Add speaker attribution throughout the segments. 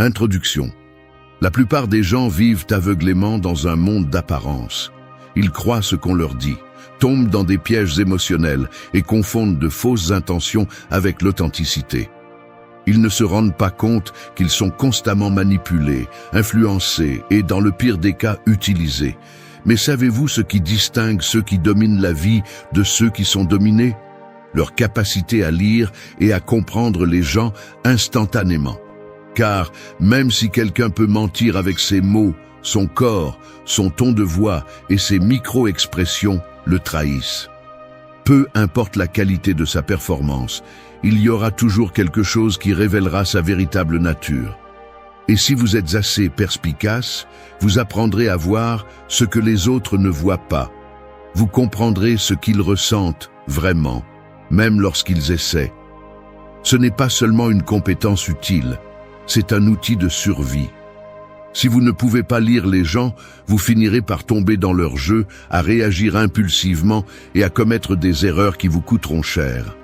Speaker 1: Introduction. La plupart des gens vivent aveuglément dans un monde d'apparence. Ils croient ce qu'on leur dit, tombent dans des pièges émotionnels et confondent de fausses intentions avec l'authenticité. Ils ne se rendent pas compte qu'ils sont constamment manipulés, influencés et, dans le pire des cas, utilisés. Mais savez-vous ce qui distingue ceux qui dominent la vie de ceux qui sont dominés? Leur capacité à lire et à comprendre les gens instantanément. Car même si quelqu'un peut mentir avec ses mots, son corps, son ton de voix et ses micro-expressions le trahissent. Peu importe la qualité de sa performance, il y aura toujours quelque chose qui révélera sa véritable nature. Et si vous êtes assez perspicace, vous apprendrez à voir ce que les autres ne voient pas. Vous comprendrez ce qu'ils ressentent vraiment, même lorsqu'ils essaient. Ce n'est pas seulement une compétence utile, c'est un outil de survie. Si vous ne pouvez pas lire les gens, vous finirez par tomber dans leur jeu, à réagir impulsivement et à commettre des erreurs qui vous coûteront cher.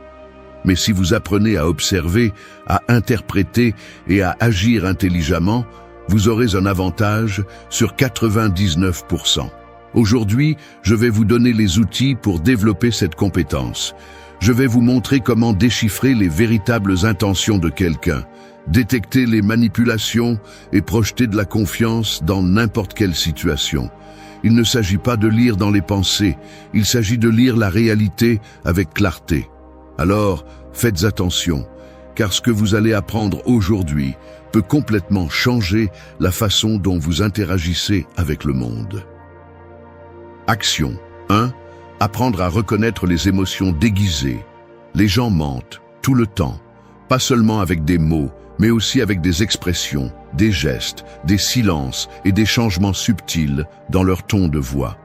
Speaker 1: Mais si vous apprenez à observer, à interpréter et à agir intelligemment, vous aurez un avantage sur 99%. Aujourd'hui, je vais vous donner les outils pour développer cette compétence. Je vais vous montrer comment déchiffrer les véritables intentions de quelqu'un, détecter les manipulations et projeter de la confiance dans n'importe quelle situation. Il ne s'agit pas de lire dans les pensées, il s'agit de lire la réalité avec clarté. Alors, faites attention, car ce que vous allez apprendre aujourd'hui peut complètement changer la façon dont vous interagissez avec le monde. Action 1. Apprendre à reconnaître les émotions déguisées. Les gens mentent, tout le temps, pas seulement avec des mots, mais aussi avec des expressions, des gestes, des silences et des changements subtils dans leur ton de voix.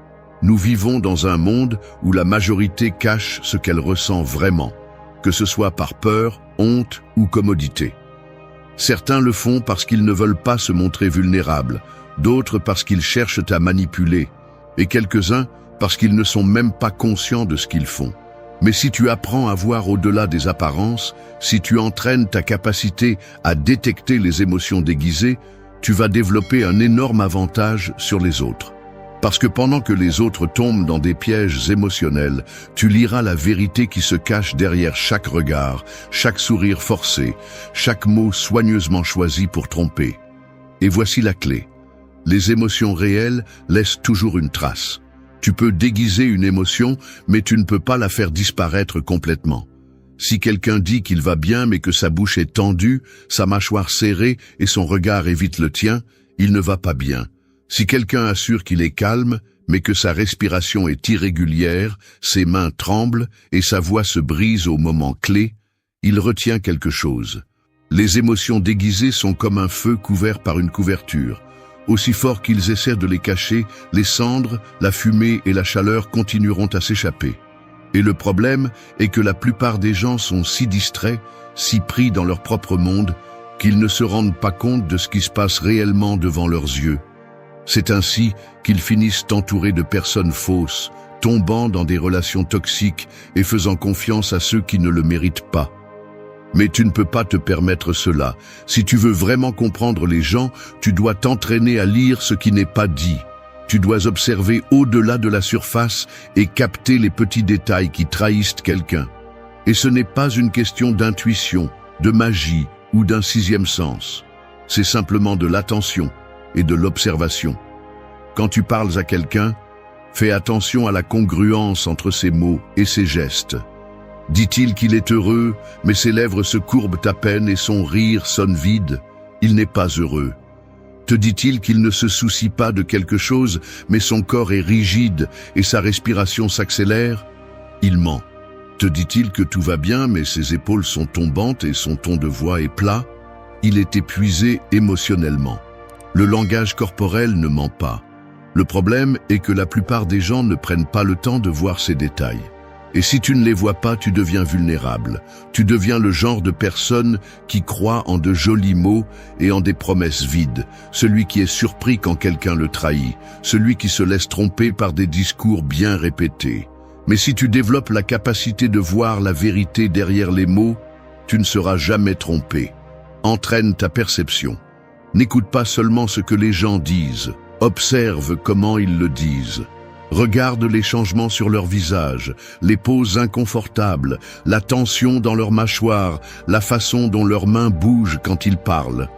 Speaker 1: Nous vivons dans un monde où la majorité cache ce qu'elle ressent vraiment, que ce soit par peur, honte ou commodité. Certains le font parce qu'ils ne veulent pas se montrer vulnérables, d'autres parce qu'ils cherchent à manipuler, et quelques-uns parce qu'ils ne sont même pas conscients de ce qu'ils font. Mais si tu apprends à voir au-delà des apparences, si tu entraînes ta capacité à détecter les émotions déguisées, tu vas développer un énorme avantage sur les autres. Parce que pendant que les autres tombent dans des pièges émotionnels, tu liras la vérité qui se cache derrière chaque regard, chaque sourire forcé, chaque mot soigneusement choisi pour tromper. Et voici la clé. Les émotions réelles laissent toujours une trace. Tu peux déguiser une émotion, mais tu ne peux pas la faire disparaître complètement. Si quelqu'un dit qu'il va bien mais que sa bouche est tendue, sa mâchoire serrée et son regard évite le tien, il ne va pas bien. Si quelqu'un assure qu'il est calme, mais que sa respiration est irrégulière, ses mains tremblent et sa voix se brise au moment clé, il retient quelque chose. Les émotions déguisées sont comme un feu couvert par une couverture. Aussi fort qu'ils essaient de les cacher, les cendres, la fumée et la chaleur continueront à s'échapper. Et le problème est que la plupart des gens sont si distraits, si pris dans leur propre monde, qu'ils ne se rendent pas compte de ce qui se passe réellement devant leurs yeux. C'est ainsi qu'ils finissent entourés de personnes fausses, tombant dans des relations toxiques et faisant confiance à ceux qui ne le méritent pas. Mais tu ne peux pas te permettre cela. Si tu veux vraiment comprendre les gens, tu dois t'entraîner à lire ce qui n'est pas dit. Tu dois observer au-delà de la surface et capter les petits détails qui trahissent quelqu'un. Et ce n'est pas une question d'intuition, de magie ou d'un sixième sens. C'est simplement de l'attention et de l'observation. Quand tu parles à quelqu'un, fais attention à la congruence entre ses mots et ses gestes. Dit-il qu'il est heureux, mais ses lèvres se courbent à peine et son rire sonne vide? Il n'est pas heureux. Te dit-il qu'il ne se soucie pas de quelque chose, mais son corps est rigide et sa respiration s'accélère? Il ment. Te dit-il que tout va bien, mais ses épaules sont tombantes et son ton de voix est plat? Il est épuisé émotionnellement. Le langage corporel ne ment pas. Le problème est que la plupart des gens ne prennent pas le temps de voir ces détails. Et si tu ne les vois pas, tu deviens vulnérable. Tu deviens le genre de personne qui croit en de jolis mots et en des promesses vides. Celui qui est surpris quand quelqu'un le trahit. Celui qui se laisse tromper par des discours bien répétés. Mais si tu développes la capacité de voir la vérité derrière les mots, tu ne seras jamais trompé. Entraîne ta perception. N'écoute pas seulement ce que les gens disent, observe comment ils le disent. Regarde les changements sur leur visage, les poses inconfortables, la tension dans leur mâchoire, la façon dont leurs mains bougent quand ils parlent.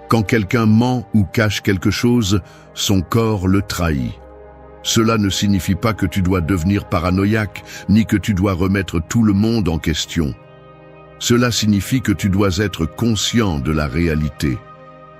Speaker 1: Quand quelqu'un ment ou cache quelque chose, son corps le trahit. Cela ne signifie pas que tu dois devenir paranoïaque, ni que tu dois remettre tout le monde en question. Cela signifie que tu dois être conscient de la réalité.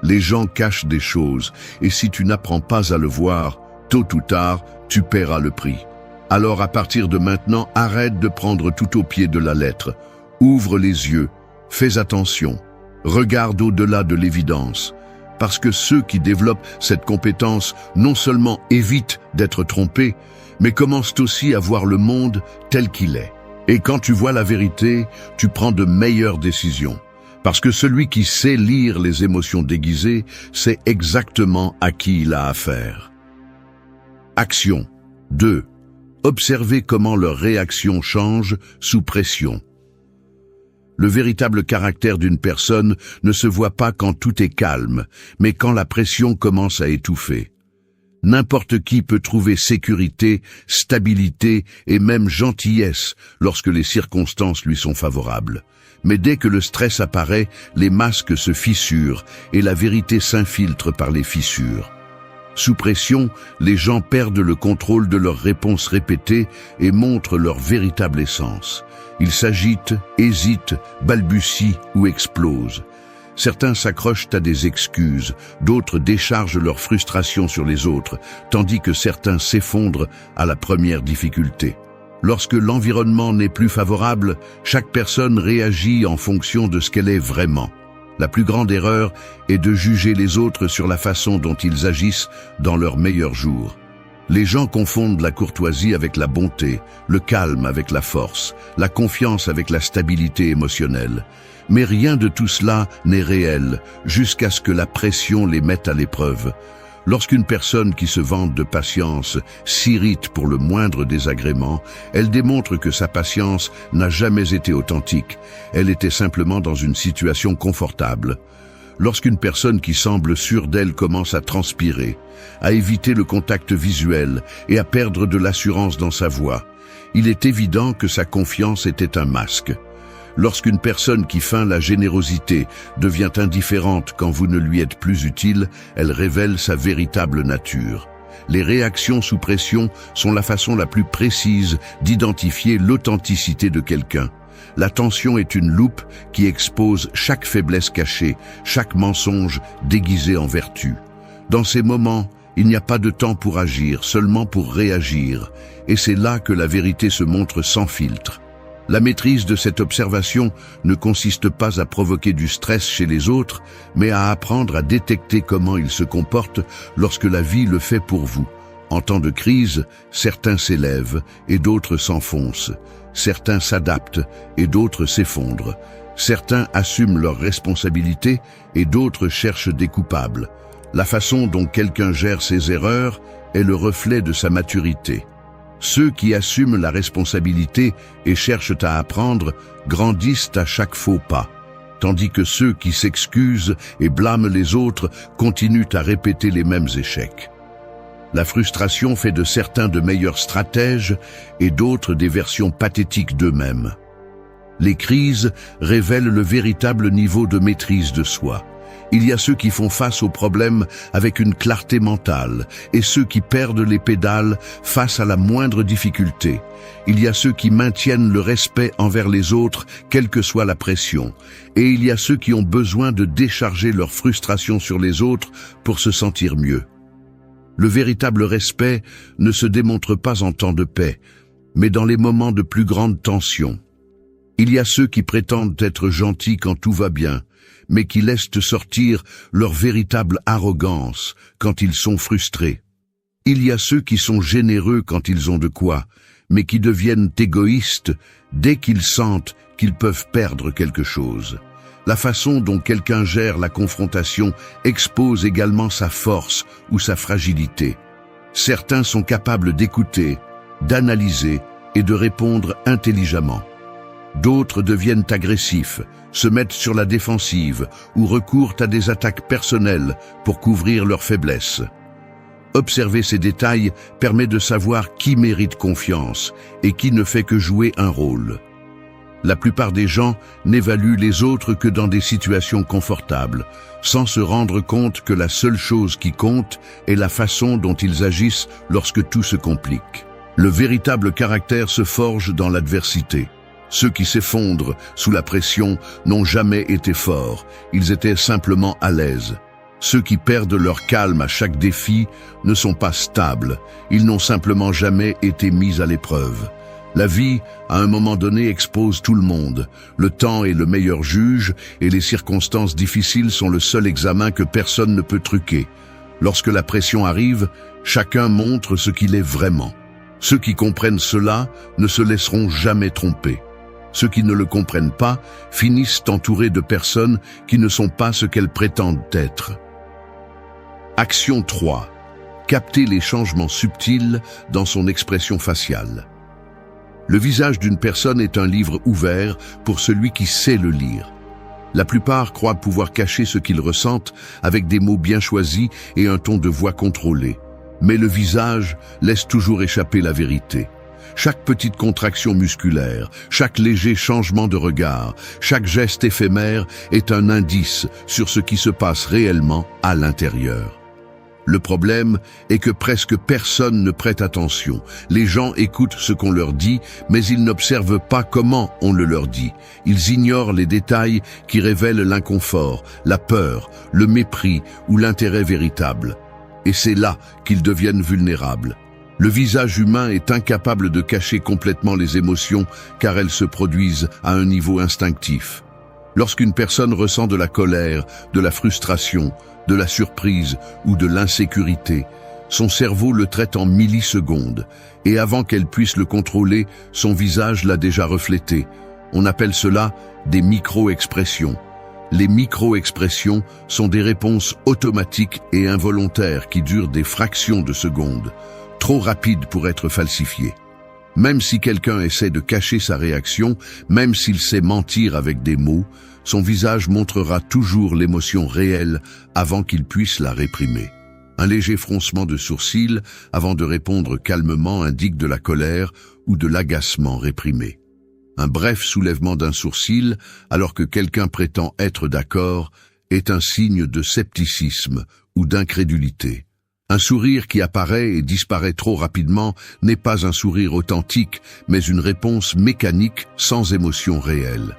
Speaker 1: Les gens cachent des choses, et si tu n'apprends pas à le voir, tôt ou tard, tu paieras le prix. Alors à partir de maintenant, arrête de prendre tout au pied de la lettre. Ouvre les yeux, fais attention, regarde au-delà de l'évidence. Parce que ceux qui développent cette compétence non seulement évitent d'être trompés, mais commencent aussi à voir le monde tel qu'il est. Et quand tu vois la vérité, tu prends de meilleures décisions. Parce que celui qui sait lire les émotions déguisées sait exactement à qui il a affaire. Action 2. Observez comment leur réaction change sous pression. Le véritable caractère d'une personne ne se voit pas quand tout est calme, mais quand la pression commence à étouffer. N'importe qui peut trouver sécurité, stabilité et même gentillesse lorsque les circonstances lui sont favorables. Mais dès que le stress apparaît, les masques se fissurent et la vérité s'infiltre par les fissures. Sous pression, les gens perdent le contrôle de leurs réponses répétées et montrent leur véritable essence. Ils s'agitent, hésitent, balbutient ou explosent. Certains s'accrochent à des excuses, d'autres déchargent leur frustration sur les autres, tandis que certains s'effondrent à la première difficulté. Lorsque l'environnement n'est plus favorable, chaque personne réagit en fonction de ce qu'elle est vraiment. La plus grande erreur est de juger les autres sur la façon dont ils agissent dans leurs meilleurs jours. Les gens confondent la courtoisie avec la bonté, le calme avec la force, la confiance avec la stabilité émotionnelle. Mais rien de tout cela n'est réel, jusqu'à ce que la pression les mette à l'épreuve. Lorsqu'une personne qui se vante de patience s'irrite pour le moindre désagrément, elle démontre que sa patience n'a jamais été authentique. Elle était simplement dans une situation confortable. Lorsqu'une personne qui semble sûre d'elle commence à transpirer, à éviter le contact visuel et à perdre de l'assurance dans sa voix, il est évident que sa confiance était un masque. Lorsqu'une personne qui feint la générosité devient indifférente quand vous ne lui êtes plus utile, elle révèle sa véritable nature. Les réactions sous pression sont la façon la plus précise d'identifier l'authenticité de quelqu'un. L'attention est une loupe qui expose chaque faiblesse cachée, chaque mensonge déguisé en vertu. Dans ces moments, il n'y a pas de temps pour agir, seulement pour réagir. Et c'est là que la vérité se montre sans filtre. La maîtrise de cette observation ne consiste pas à provoquer du stress chez les autres, mais à apprendre à détecter comment ils se comportent lorsque la vie le fait pour vous. En temps de crise, certains s'élèvent et d'autres s'enfoncent. Certains s'adaptent et d'autres s'effondrent. Certains assument leurs responsabilités et d'autres cherchent des coupables. La façon dont quelqu'un gère ses erreurs est le reflet de sa maturité. Ceux qui assument la responsabilité et cherchent à apprendre grandissent à chaque faux pas, tandis que ceux qui s'excusent et blâment les autres continuent à répéter les mêmes échecs. La frustration fait de certains de meilleurs stratèges et d'autres des versions pathétiques d'eux-mêmes. Les crises révèlent le véritable niveau de maîtrise de soi. Il y a ceux qui font face aux problèmes avec une clarté mentale et ceux qui perdent les pédales face à la moindre difficulté. Il y a ceux qui maintiennent le respect envers les autres, quelle que soit la pression. Et il y a ceux qui ont besoin de décharger leur frustration sur les autres pour se sentir mieux. Le véritable respect ne se démontre pas en temps de paix, mais dans les moments de plus grande tension. Il y a ceux qui prétendent être gentils quand tout va bien, mais qui laissent sortir leur véritable arrogance quand ils sont frustrés. Il y a ceux qui sont généreux quand ils ont de quoi, mais qui deviennent égoïstes dès qu'ils sentent qu'ils peuvent perdre quelque chose. La façon dont quelqu'un gère la confrontation expose également sa force ou sa fragilité. Certains sont capables d'écouter, d'analyser et de répondre intelligemment. D'autres deviennent agressifs, se mettent sur la défensive ou recourent à des attaques personnelles pour couvrir leurs faiblesses. Observer ces détails permet de savoir qui mérite confiance et qui ne fait que jouer un rôle. La plupart des gens n'évaluent les autres que dans des situations confortables, sans se rendre compte que la seule chose qui compte est la façon dont ils agissent lorsque tout se complique. Le véritable caractère se forge dans l'adversité. Ceux qui s'effondrent sous la pression n'ont jamais été forts, ils étaient simplement à l'aise. Ceux qui perdent leur calme à chaque défi ne sont pas stables, ils n'ont simplement jamais été mis à l'épreuve. La vie, à un moment donné, expose tout le monde. Le temps est le meilleur juge et les circonstances difficiles sont le seul examen que personne ne peut truquer. Lorsque la pression arrive, chacun montre ce qu'il est vraiment. Ceux qui comprennent cela ne se laisseront jamais tromper. Ceux qui ne le comprennent pas finissent entourés de personnes qui ne sont pas ce qu'elles prétendent être. Action 3. Capter les changements subtils dans son expression faciale. Le visage d'une personne est un livre ouvert pour celui qui sait le lire. La plupart croient pouvoir cacher ce qu'ils ressentent avec des mots bien choisis et un ton de voix contrôlé. Mais le visage laisse toujours échapper la vérité. Chaque petite contraction musculaire, chaque léger changement de regard, chaque geste éphémère est un indice sur ce qui se passe réellement à l'intérieur. Le problème est que presque personne ne prête attention. Les gens écoutent ce qu'on leur dit, mais ils n'observent pas comment on le leur dit. Ils ignorent les détails qui révèlent l'inconfort, la peur, le mépris ou l'intérêt véritable. Et c'est là qu'ils deviennent vulnérables. Le visage humain est incapable de cacher complètement les émotions car elles se produisent à un niveau instinctif. Lorsqu'une personne ressent de la colère, de la frustration, de la surprise ou de l'insécurité, son cerveau le traite en millisecondes, et avant qu'elle puisse le contrôler, son visage l'a déjà reflété. On appelle cela des micro-expressions. Les micro-expressions sont des réponses automatiques et involontaires qui durent des fractions de secondes, trop rapides pour être falsifiées. Même si quelqu'un essaie de cacher sa réaction, même s'il sait mentir avec des mots, son visage montrera toujours l'émotion réelle avant qu'il puisse la réprimer. Un léger froncement de sourcils avant de répondre calmement indique de la colère ou de l'agacement réprimé. Un bref soulèvement d'un sourcil alors que quelqu'un prétend être d'accord est un signe de scepticisme ou d'incrédulité. Un sourire qui apparaît et disparaît trop rapidement n'est pas un sourire authentique, mais une réponse mécanique sans émotion réelle.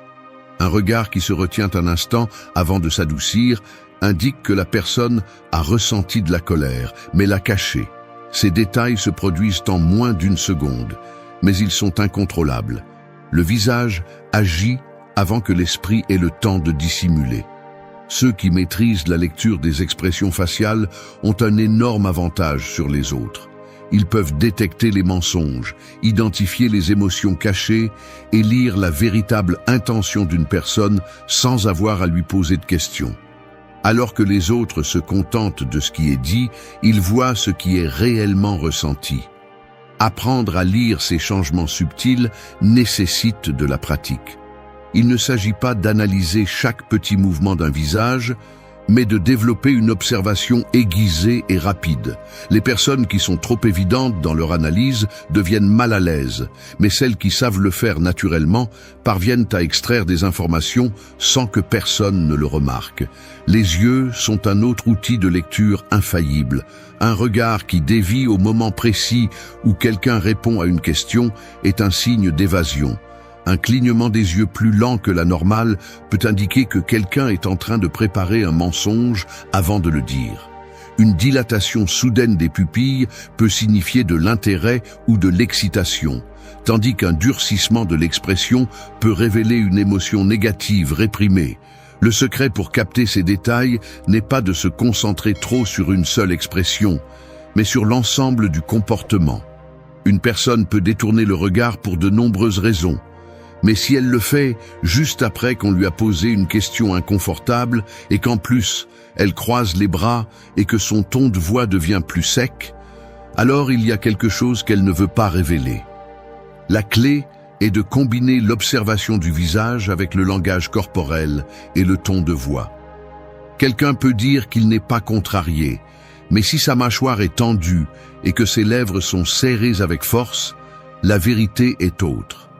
Speaker 1: Un regard qui se retient un instant avant de s'adoucir indique que la personne a ressenti de la colère, mais l'a cachée. Ces détails se produisent en moins d'une seconde, mais ils sont incontrôlables. Le visage agit avant que l'esprit ait le temps de dissimuler. Ceux qui maîtrisent la lecture des expressions faciales ont un énorme avantage sur les autres. Ils peuvent détecter les mensonges, identifier les émotions cachées et lire la véritable intention d'une personne sans avoir à lui poser de questions. Alors que les autres se contentent de ce qui est dit, ils voient ce qui est réellement ressenti. Apprendre à lire ces changements subtils nécessite de la pratique. Il ne s'agit pas d'analyser chaque petit mouvement d'un visage, mais de développer une observation aiguisée et rapide. Les personnes qui sont trop évidentes dans leur analyse deviennent mal à l'aise, mais celles qui savent le faire naturellement parviennent à extraire des informations sans que personne ne le remarque. Les yeux sont un autre outil de lecture infaillible. Un regard qui dévie au moment précis où quelqu'un répond à une question est un signe d'évasion. Un clignement des yeux plus lent que la normale peut indiquer que quelqu'un est en train de préparer un mensonge avant de le dire. Une dilatation soudaine des pupilles peut signifier de l'intérêt ou de l'excitation, tandis qu'un durcissement de l'expression peut révéler une émotion négative réprimée. Le secret pour capter ces détails n'est pas de se concentrer trop sur une seule expression, mais sur l'ensemble du comportement. Une personne peut détourner le regard pour de nombreuses raisons. Mais si elle le fait juste après qu'on lui a posé une question inconfortable et qu'en plus elle croise les bras et que son ton de voix devient plus sec, alors il y a quelque chose qu'elle ne veut pas révéler. La clé est de combiner l'observation du visage avec le langage corporel et le ton de voix. Quelqu'un peut dire qu'il n'est pas contrarié, mais si sa mâchoire est tendue et que ses lèvres sont serrées avec force, la vérité est autre.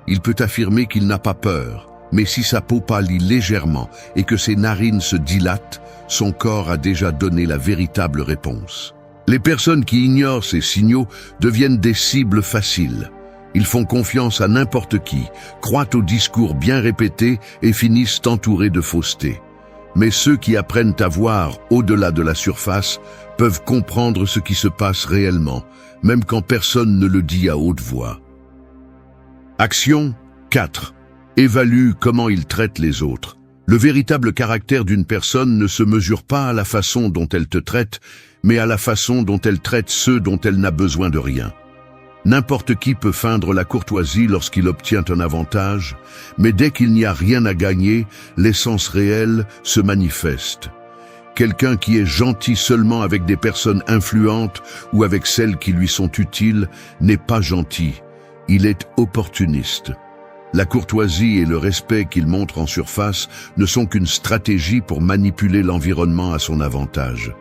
Speaker 1: Il peut affirmer qu'il n'a pas peur, mais si sa peau pâlit légèrement et que ses narines se dilatent, son corps a déjà donné la véritable réponse. Les personnes qui ignorent ces signaux deviennent des cibles faciles. Ils font confiance à n'importe qui, croient aux discours bien répétés et finissent entourés de fausseté. Mais ceux qui apprennent à voir au-delà de la surface peuvent comprendre ce qui se passe réellement, même quand personne ne le dit à haute voix. Action 4. Évalue comment il traite les autres. Le véritable caractère d'une personne ne se mesure pas à la façon dont elle te traite, mais à la façon dont elle traite ceux dont elle n'a besoin de rien. N'importe qui peut feindre la courtoisie lorsqu'il obtient un avantage, mais dès qu'il n'y a rien à gagner, l'essence réelle se manifeste. Quelqu'un qui est gentil seulement avec des personnes influentes ou avec celles qui lui sont utiles n'est pas gentil, il est opportuniste. La courtoisie et le respect qu'il montre en surface ne sont qu'une stratégie pour manipuler l'environnement à son avantage.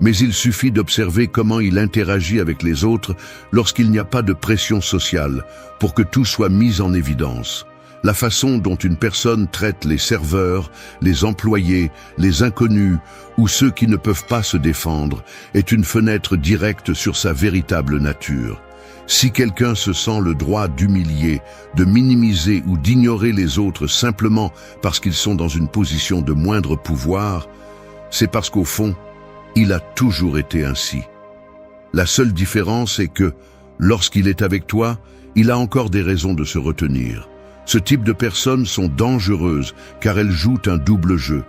Speaker 1: Mais il suffit d'observer comment il interagit avec les autres lorsqu'il n'y a pas de pression sociale pour que tout soit mis en évidence. La façon dont une personne traite les serveurs, les employés, les inconnus ou ceux qui ne peuvent pas se défendre est une fenêtre directe sur sa véritable nature. Si quelqu'un se sent le droit d'humilier, de minimiser ou d'ignorer les autres simplement parce qu'ils sont dans une position de moindre pouvoir, c'est parce qu'au fond, il a toujours été ainsi. La seule différence est que, lorsqu'il est avec toi, il a encore des raisons de se retenir. Ce type de personnes sont dangereuses car elles jouent un double jeu.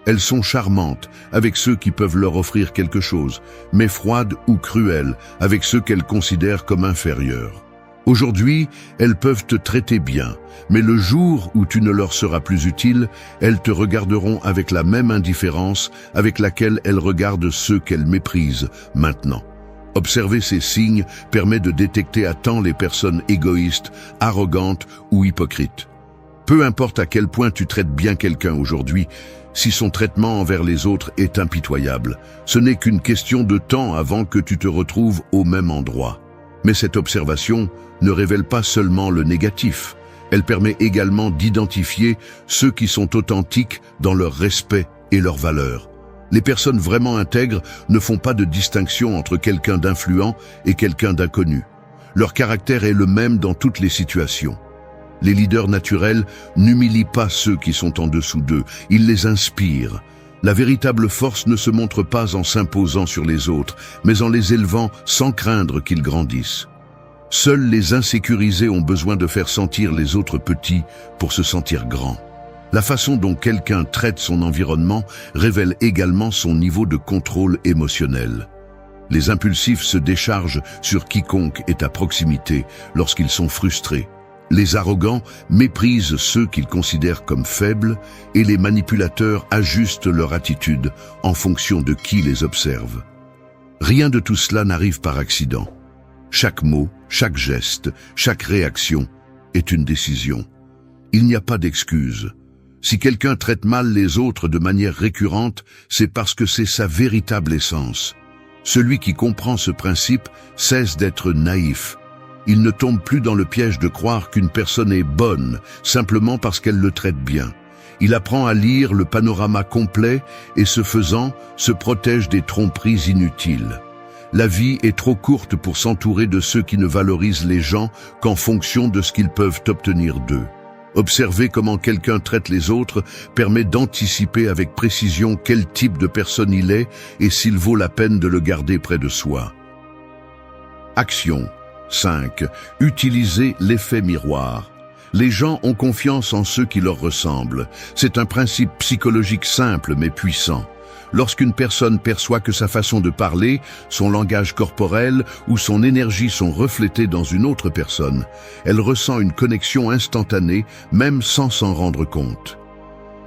Speaker 1: Elles sont charmantes avec ceux qui peuvent leur offrir quelque chose, mais froides ou cruelles avec ceux qu'elles considèrent comme inférieurs. Aujourd'hui, elles peuvent te traiter bien, mais le jour où tu ne leur seras plus utile, elles te regarderont avec la même indifférence avec laquelle elles regardent ceux qu'elles méprisent maintenant. Observer ces signes permet de détecter à temps les personnes égoïstes, arrogantes ou hypocrites. Peu importe à quel point tu traites bien quelqu'un aujourd'hui, si son traitement envers les autres est impitoyable, ce n'est qu'une question de temps avant que tu te retrouves au même endroit. Mais cette observation ne révèle pas seulement le négatif, elle permet également d'identifier ceux qui sont authentiques dans leur respect et leurs valeurs. Les personnes vraiment intègres ne font pas de distinction entre quelqu'un d'influent et quelqu'un d'inconnu. Leur caractère est le même dans toutes les situations. Les leaders naturels n'humilient pas ceux qui sont en dessous d'eux, ils les inspirent. La véritable force ne se montre pas en s'imposant sur les autres, mais en les élevant sans craindre qu'ils grandissent. Seuls les insécurisés ont besoin de faire sentir les autres petits pour se sentir grands. La façon dont quelqu'un traite son environnement révèle également son niveau de contrôle émotionnel. Les impulsifs se déchargent sur quiconque est à proximité lorsqu'ils sont frustrés. Les arrogants méprisent ceux qu'ils considèrent comme faibles et les manipulateurs ajustent leur attitude en fonction de qui les observe. Rien de tout cela n'arrive par accident. Chaque mot, chaque geste, chaque réaction est une décision. Il n'y a pas d'excuse. Si quelqu'un traite mal les autres de manière récurrente, c'est parce que c'est sa véritable essence. Celui qui comprend ce principe cesse d'être naïf. Il ne tombe plus dans le piège de croire qu'une personne est bonne simplement parce qu'elle le traite bien. Il apprend à lire le panorama complet et, ce faisant, se protège des tromperies inutiles. La vie est trop courte pour s'entourer de ceux qui ne valorisent les gens qu'en fonction de ce qu'ils peuvent obtenir d'eux. Observer comment quelqu'un traite les autres permet d'anticiper avec précision quel type de personne il est et s'il vaut la peine de le garder près de soi. Action 5. Utiliser l'effet miroir. Les gens ont confiance en ceux qui leur ressemblent. C'est un principe psychologique simple mais puissant. Lorsqu'une personne perçoit que sa façon de parler, son langage corporel ou son énergie sont reflétés dans une autre personne, elle ressent une connexion instantanée, même sans s'en rendre compte.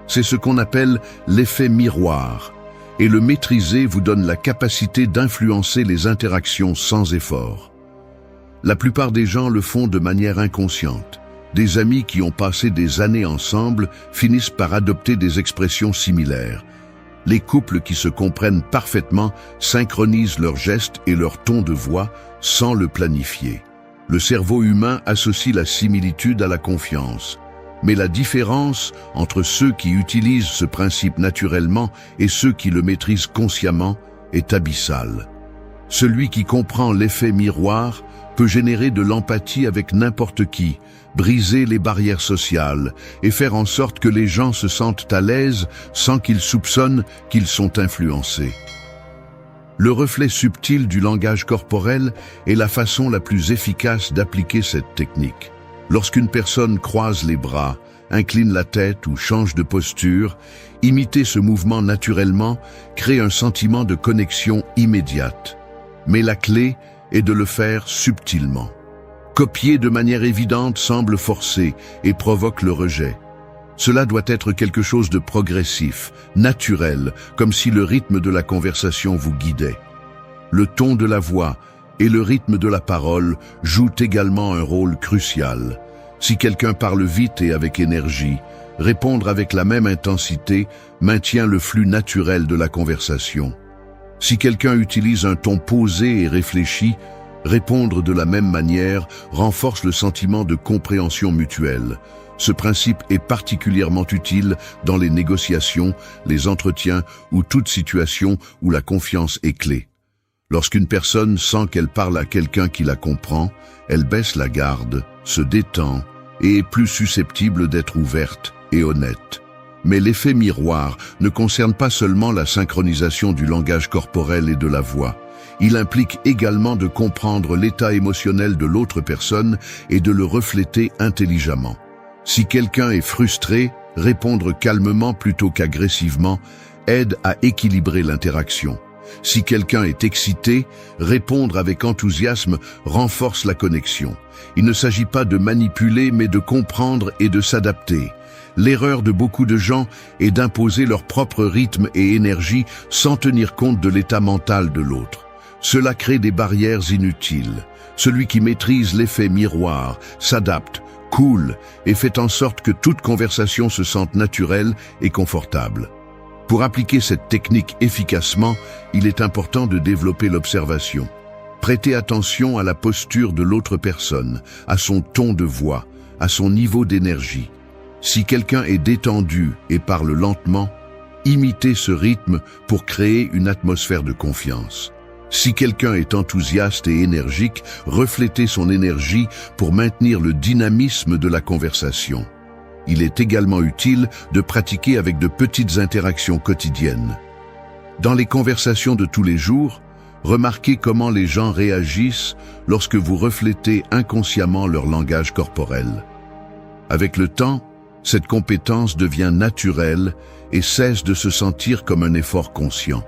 Speaker 1: C'est ce qu'on appelle l'effet miroir, et le maîtriser vous donne la capacité d'influencer les interactions sans effort. La plupart des gens le font de manière inconsciente. Des amis qui ont passé des années ensemble finissent par adopter des expressions similaires. Les couples qui se comprennent parfaitement synchronisent leurs gestes et leur ton de voix sans le planifier. Le cerveau humain associe la similitude à la confiance. Mais la différence entre ceux qui utilisent ce principe naturellement et ceux qui le maîtrisent consciemment est abyssale. Celui qui comprend l'effet miroir peut générer de l'empathie avec n'importe qui, briser les barrières sociales et faire en sorte que les gens se sentent à l'aise sans qu'ils soupçonnent qu'ils sont influencés. Le reflet subtil du langage corporel est la façon la plus efficace d'appliquer cette technique. Lorsqu'une personne croise les bras, incline la tête ou change de posture, imiter ce mouvement naturellement crée un sentiment de connexion immédiate. Mais la clé est de le faire subtilement. Copier de manière évidente semble forcé et provoque le rejet. Cela doit être quelque chose de progressif, naturel, comme si le rythme de la conversation vous guidait. Le ton de la voix et le rythme de la parole jouent également un rôle crucial. Si quelqu'un parle vite et avec énergie, répondre avec la même intensité maintient le flux naturel de la conversation. Si quelqu'un utilise un ton posé et réfléchi, répondre de la même manière renforce le sentiment de compréhension mutuelle. Ce principe est particulièrement utile dans les négociations, les entretiens ou toute situation où la confiance est clé. Lorsqu'une personne sent qu'elle parle à quelqu'un qui la comprend, elle baisse la garde, se détend et est plus susceptible d'être ouverte et honnête. Mais l'effet miroir ne concerne pas seulement la synchronisation du langage corporel et de la voix. Il implique également de comprendre l'état émotionnel de l'autre personne et de le refléter intelligemment. Si quelqu'un est frustré, répondre calmement plutôt qu'agressivement aide à équilibrer l'interaction. Si quelqu'un est excité, répondre avec enthousiasme renforce la connexion. Il ne s'agit pas de manipuler, mais de comprendre et de s'adapter. L'erreur de beaucoup de gens est d'imposer leur propre rythme et énergie sans tenir compte de l'état mental de l'autre. Cela crée des barrières inutiles. Celui qui maîtrise l'effet miroir s'adapte, coule et fait en sorte que toute conversation se sente naturelle et confortable. Pour appliquer cette technique efficacement, il est important de développer l'observation. Prêtez attention à la posture de l'autre personne, à son ton de voix, à son niveau d'énergie. Si quelqu'un est détendu et parle lentement, imitez ce rythme pour créer une atmosphère de confiance. Si quelqu'un est enthousiaste et énergique, reflétez son énergie pour maintenir le dynamisme de la conversation. Il est également utile de pratiquer avec de petites interactions quotidiennes. Dans les conversations de tous les jours, remarquez comment les gens réagissent lorsque vous reflétez inconsciemment leur langage corporel. Avec le temps, cette compétence devient naturelle et cesse de se sentir comme un effort conscient.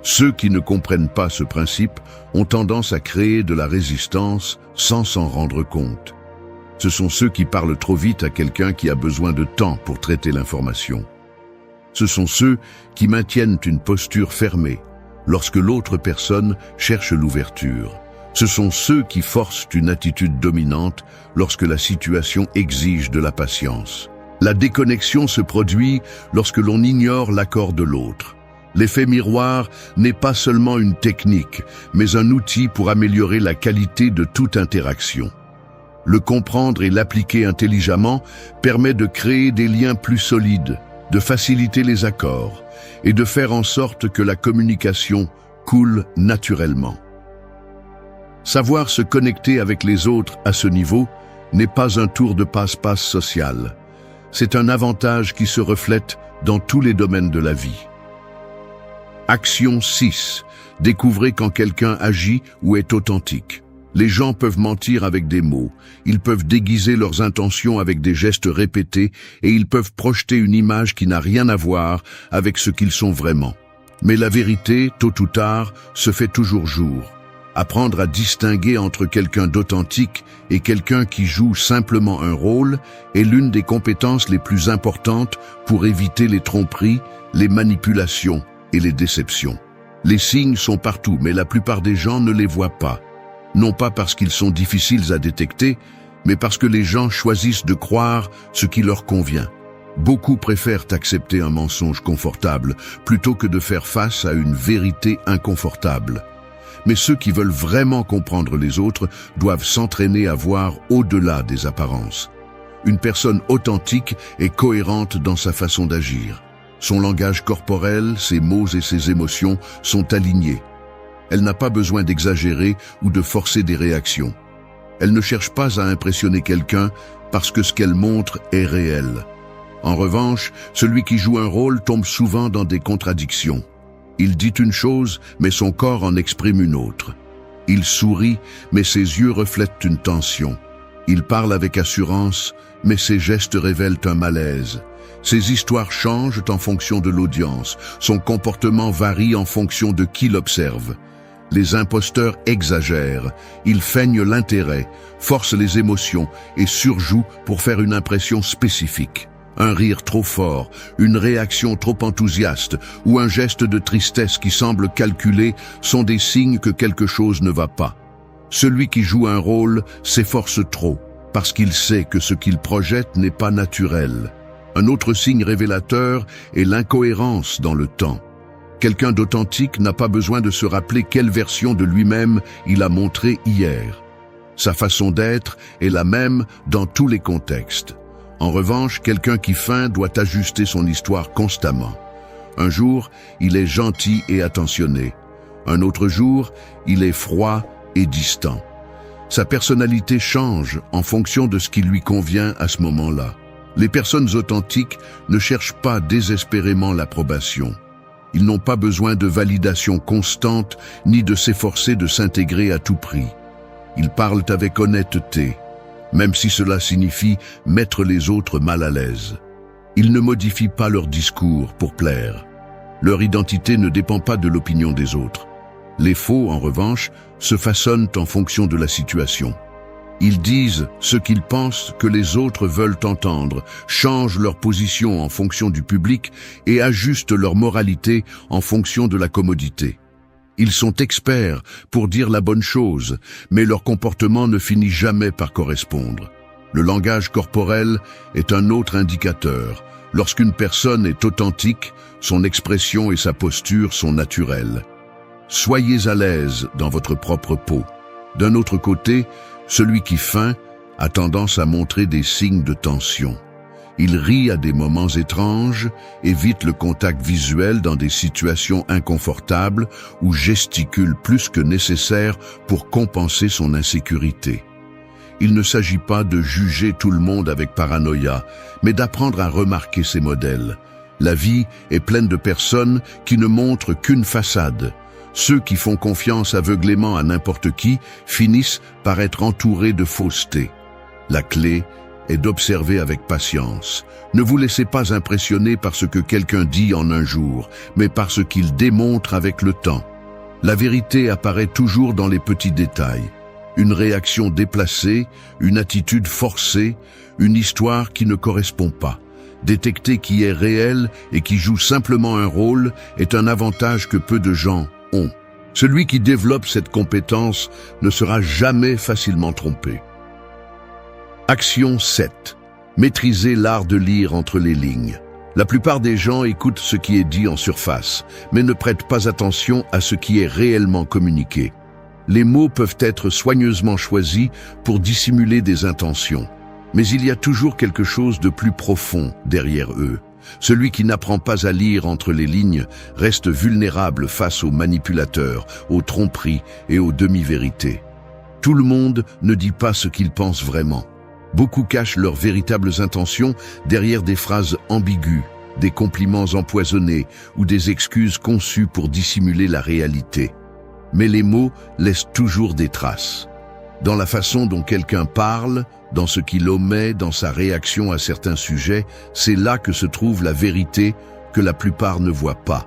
Speaker 1: Ceux qui ne comprennent pas ce principe ont tendance à créer de la résistance sans s'en rendre compte. Ce sont ceux qui parlent trop vite à quelqu'un qui a besoin de temps pour traiter l'information. Ce sont ceux qui maintiennent une posture fermée lorsque l'autre personne cherche l'ouverture. Ce sont ceux qui forcent une attitude dominante lorsque la situation exige de la patience. La déconnexion se produit lorsque l'on ignore l'accord de l'autre. L'effet miroir n'est pas seulement une technique, mais un outil pour améliorer la qualité de toute interaction. Le comprendre et l'appliquer intelligemment permet de créer des liens plus solides, de faciliter les accords et de faire en sorte que la communication coule naturellement. Savoir se connecter avec les autres à ce niveau n'est pas un tour de passe-passe social. C'est un avantage qui se reflète dans tous les domaines de la vie. Action 6. Découvrez quand quelqu'un agit ou est authentique. Les gens peuvent mentir avec des mots, ils peuvent déguiser leurs intentions avec des gestes répétés et ils peuvent projeter une image qui n'a rien à voir avec ce qu'ils sont vraiment. Mais la vérité, tôt ou tard, se fait toujours jour. Apprendre à distinguer entre quelqu'un d'authentique et quelqu'un qui joue simplement un rôle est l'une des compétences les plus importantes pour éviter les tromperies, les manipulations et les déceptions. Les signes sont partout, mais la plupart des gens ne les voient pas. Non pas parce qu'ils sont difficiles à détecter, mais parce que les gens choisissent de croire ce qui leur convient. Beaucoup préfèrent accepter un mensonge confortable plutôt que de faire face à une vérité inconfortable. Mais ceux qui veulent vraiment comprendre les autres doivent s'entraîner à voir au-delà des apparences. Une personne authentique est cohérente dans sa façon d'agir. Son langage corporel, ses mots et ses émotions sont alignés. Elle n'a pas besoin d'exagérer ou de forcer des réactions. Elle ne cherche pas à impressionner quelqu'un parce que ce qu'elle montre est réel. En revanche, celui qui joue un rôle tombe souvent dans des contradictions. Il dit une chose, mais son corps en exprime une autre. Il sourit, mais ses yeux reflètent une tension. Il parle avec assurance, mais ses gestes révèlent un malaise. Ses histoires changent en fonction de l'audience. Son comportement varie en fonction de qui l'observe. Les imposteurs exagèrent, ils feignent l'intérêt, forcent les émotions et surjouent pour faire une impression spécifique. Un rire trop fort, une réaction trop enthousiaste ou un geste de tristesse qui semble calculé sont des signes que quelque chose ne va pas. Celui qui joue un rôle s'efforce trop parce qu'il sait que ce qu'il projette n'est pas naturel. Un autre signe révélateur est l'incohérence dans le temps. Quelqu'un d'authentique n'a pas besoin de se rappeler quelle version de lui-même il a montré hier. Sa façon d'être est la même dans tous les contextes. En revanche, quelqu'un qui feint doit ajuster son histoire constamment. Un jour, il est gentil et attentionné. Un autre jour, il est froid et distant. Sa personnalité change en fonction de ce qui lui convient à ce moment-là. Les personnes authentiques ne cherchent pas désespérément l'approbation. Ils n'ont pas besoin de validation constante ni de s'efforcer de s'intégrer à tout prix. Ils parlent avec honnêteté, même si cela signifie mettre les autres mal à l'aise. Ils ne modifient pas leur discours pour plaire. Leur identité ne dépend pas de l'opinion des autres. Les faux, en revanche, se façonnent en fonction de la situation. Ils disent ce qu'ils pensent que les autres veulent entendre, changent leur position en fonction du public et ajustent leur moralité en fonction de la commodité. Ils sont experts pour dire la bonne chose, mais leur comportement ne finit jamais par correspondre. Le langage corporel est un autre indicateur. Lorsqu'une personne est authentique, son expression et sa posture sont naturelles. Soyez à l'aise dans votre propre peau. D'un autre côté, celui qui feint a tendance à montrer des signes de tension. Il rit à des moments étranges, évite le contact visuel dans des situations inconfortables ou gesticule plus que nécessaire pour compenser son insécurité. Il ne s'agit pas de juger tout le monde avec paranoïa, mais d'apprendre à remarquer ces modèles. La vie est pleine de personnes qui ne montrent qu'une façade. Ceux qui font confiance aveuglément à n'importe qui finissent par être entourés de fausseté. La clé est d'observer avec patience. Ne vous laissez pas impressionner par ce que quelqu'un dit en un jour, mais par ce qu'il démontre avec le temps. La vérité apparaît toujours dans les petits détails. Une réaction déplacée, une attitude forcée, une histoire qui ne correspond pas. Détecter qui est réel et qui joue simplement un rôle est un avantage que peu de gens ont. Celui qui développe cette compétence ne sera jamais facilement trompé. Action 7. Maîtriser l'art de lire entre les lignes. La plupart des gens écoutent ce qui est dit en surface, mais ne prêtent pas attention à ce qui est réellement communiqué. Les mots peuvent être soigneusement choisis pour dissimuler des intentions, mais il y a toujours quelque chose de plus profond derrière eux. Celui qui n'apprend pas à lire entre les lignes reste vulnérable face aux manipulateurs, aux tromperies et aux demi-vérités. Tout le monde ne dit pas ce qu'il pense vraiment. Beaucoup cachent leurs véritables intentions derrière des phrases ambiguës, des compliments empoisonnés ou des excuses conçues pour dissimuler la réalité. Mais les mots laissent toujours des traces. Dans la façon dont quelqu'un parle, dans ce qu'il omet, dans sa réaction à certains sujets, c'est là que se trouve la vérité que la plupart ne voient pas.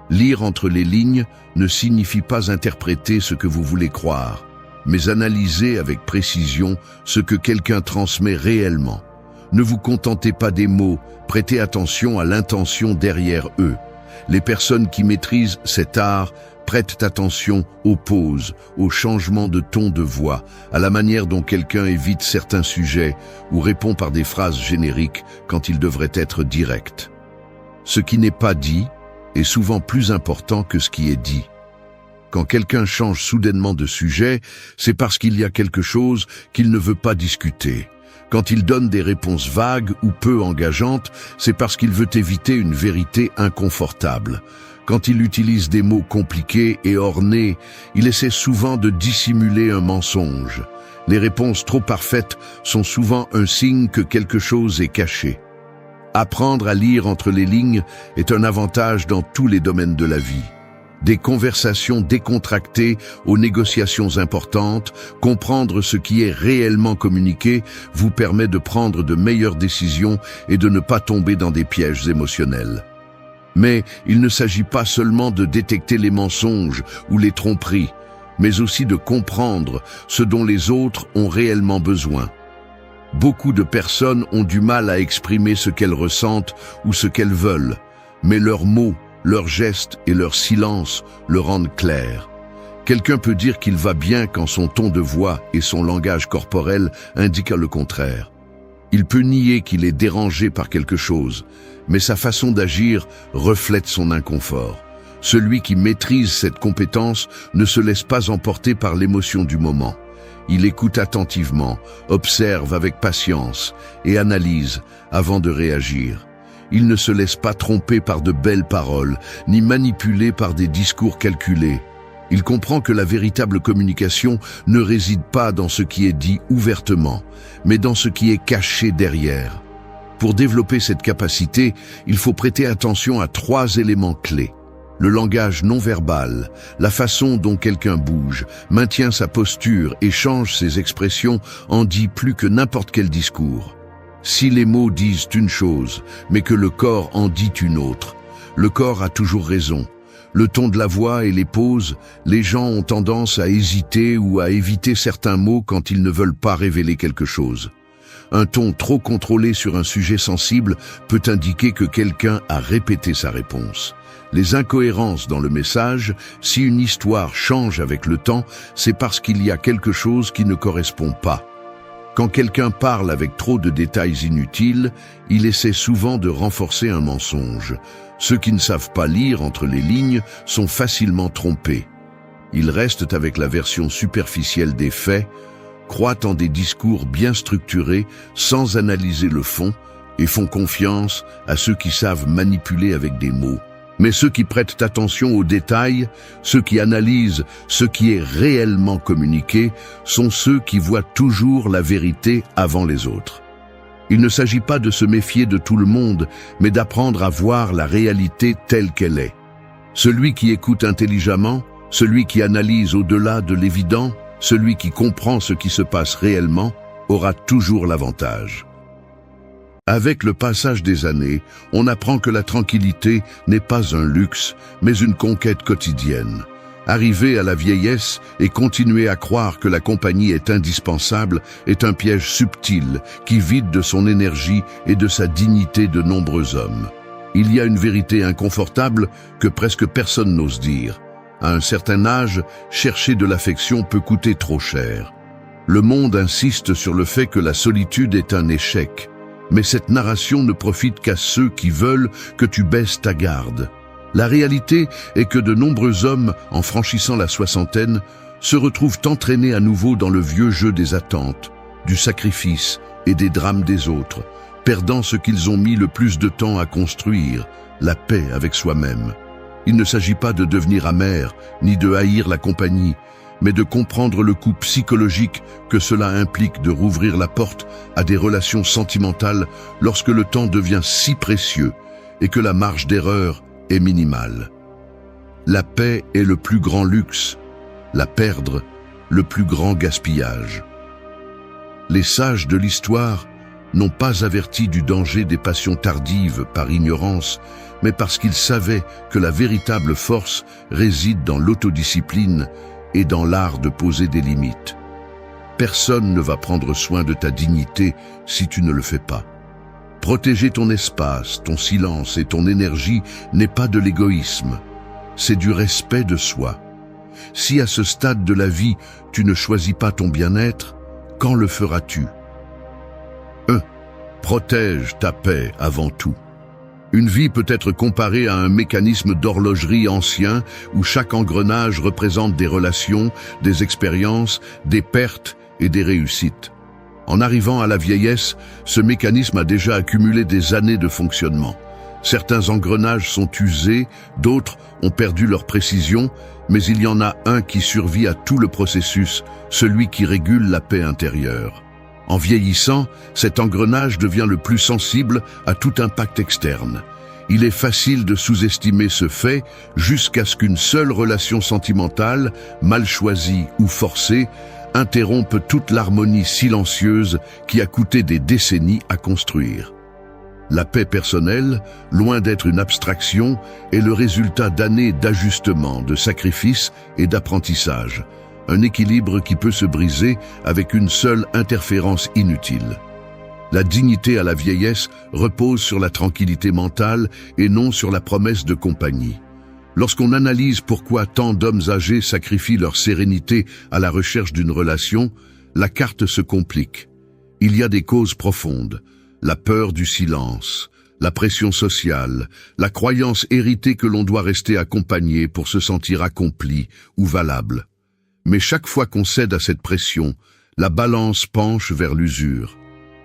Speaker 1: Lire entre les lignes ne signifie pas interpréter ce que vous voulez croire, mais analyser avec précision ce que quelqu'un transmet réellement. Ne vous contentez pas des mots, prêtez attention à l'intention derrière eux. Les personnes qui maîtrisent cet art prêtent attention aux pauses, aux changements de ton de voix, à la manière dont quelqu'un évite certains sujets ou répond par des phrases génériques quand il devrait être direct. Ce qui n'est pas dit est souvent plus important que ce qui est dit. Quand quelqu'un change soudainement de sujet, c'est parce qu'il y a quelque chose qu'il ne veut pas discuter. Quand il donne des réponses vagues ou peu engageantes, c'est parce qu'il veut éviter une vérité inconfortable. Quand il utilise des mots compliqués et ornés, il essaie souvent de dissimuler un mensonge. Les réponses trop parfaites sont souvent un signe que quelque chose est caché. Apprendre à lire entre les lignes est un avantage dans tous les domaines de la vie. Des conversations décontractées aux négociations importantes, comprendre ce qui est réellement communiqué vous permet de prendre de meilleures décisions et de ne pas tomber dans des pièges émotionnels. Mais il ne s'agit pas seulement de détecter les mensonges ou les tromperies, mais aussi de comprendre ce dont les autres ont réellement besoin. Beaucoup de personnes ont du mal à exprimer ce qu'elles ressentent ou ce qu'elles veulent, mais leurs mots, leurs gestes et leur silence le rendent clair. Quelqu'un peut dire qu'il va bien quand son ton de voix et son langage corporel indiquent le contraire. Il peut nier qu'il est dérangé par quelque chose, mais sa façon d'agir reflète son inconfort. Celui qui maîtrise cette compétence ne se laisse pas emporter par l'émotion du moment. Il écoute attentivement, observe avec patience et analyse avant de réagir. Il ne se laisse pas tromper par de belles paroles, ni manipuler par des discours calculés. Il comprend que la véritable communication ne réside pas dans ce qui est dit ouvertement, mais dans ce qui est caché derrière. Pour développer cette capacité, il faut prêter attention à 3 éléments clés. Le langage non verbal, la façon dont quelqu'un bouge, maintient sa posture et change ses expressions en dit plus que n'importe quel discours. Si les mots disent une chose, mais que le corps en dit une autre, le corps a toujours raison. Le ton de la voix et les pauses, les gens ont tendance à hésiter ou à éviter certains mots quand ils ne veulent pas révéler quelque chose. Un ton trop contrôlé sur un sujet sensible peut indiquer que quelqu'un a répété sa réponse. Les incohérences dans le message, si une histoire change avec le temps, c'est parce qu'il y a quelque chose qui ne correspond pas. Quand quelqu'un parle avec trop de détails inutiles, il essaie souvent de renforcer un mensonge. Ceux qui ne savent pas lire entre les lignes sont facilement trompés. Ils restent avec la version superficielle des faits, croient en des discours bien structurés sans analyser le fond et font confiance à ceux qui savent manipuler avec des mots. Mais ceux qui prêtent attention aux détails, ceux qui analysent ce qui est réellement communiqué, sont ceux qui voient toujours la vérité avant les autres. Il ne s'agit pas de se méfier de tout le monde, mais d'apprendre à voir la réalité telle qu'elle est. Celui qui écoute intelligemment, celui qui analyse au-delà de l'évident, celui qui comprend ce qui se passe réellement, aura toujours l'avantage. Avec le passage des années, on apprend que la tranquillité n'est pas un luxe, mais une conquête quotidienne. Arriver à la vieillesse et continuer à croire que la compagnie est indispensable est un piège subtil qui vide de son énergie et de sa dignité de nombreux hommes. Il y a une vérité inconfortable que presque personne n'ose dire. À un certain âge, chercher de l'affection peut coûter trop cher. Le monde insiste sur le fait que la solitude est un échec. Mais cette narration ne profite qu'à ceux qui veulent que tu baisses ta garde. La réalité est que de nombreux hommes, en franchissant la soixantaine, se retrouvent entraînés à nouveau dans le vieux jeu des attentes, du sacrifice et des drames des autres, perdant ce qu'ils ont mis le plus de temps à construire, la paix avec soi-même. Il ne s'agit pas de devenir amer, ni de haïr la compagnie, mais de comprendre le coût psychologique que cela implique de rouvrir la porte à des relations sentimentales lorsque le temps devient si précieux et que la marge d'erreur est minimale. La paix est le plus grand luxe, la perdre, le plus grand gaspillage. Les sages de l'histoire n'ont pas averti du danger des passions tardives par ignorance, mais parce qu'ils savaient que la véritable force réside dans l'autodiscipline et dans l'art de poser des limites. Personne ne va prendre soin de ta dignité si tu ne le fais pas. Protéger ton espace, ton silence et ton énergie n'est pas de l'égoïsme. c'est du respect de soi. Si à ce stade de la vie, tu ne choisis pas ton bien-être, quand le feras-tu? 1. Protège ta paix avant tout. Une vie peut être comparée à un mécanisme d'horlogerie ancien où chaque engrenage représente des relations, des expériences, des pertes et des réussites. En arrivant à la vieillesse, ce mécanisme a déjà accumulé des années de fonctionnement. Certains engrenages sont usés, d'autres ont perdu leur précision, mais il y en a un qui survit à tout le processus, celui qui régule la paix intérieure. En vieillissant, cet engrenage devient le plus sensible à tout impact externe. Il est facile de sous-estimer ce fait jusqu'à ce qu'une seule relation sentimentale, mal choisie ou forcée, interrompe toute l'harmonie silencieuse qui a coûté des décennies à construire. La paix personnelle, loin d'être une abstraction, est le résultat d'années d'ajustement, de sacrifices et d'apprentissage. Un équilibre qui peut se briser avec une seule interférence inutile. La dignité à la vieillesse repose sur la tranquillité mentale et non sur la promesse de compagnie. Lorsqu'on analyse pourquoi tant d'hommes âgés sacrifient leur sérénité à la recherche d'une relation, la carte se complique. Il y a des causes profondes. La peur du silence, la pression sociale, la croyance héritée que l'on doit rester accompagné pour se sentir accompli ou valable. Mais chaque fois qu'on cède à cette pression, la balance penche vers l'usure.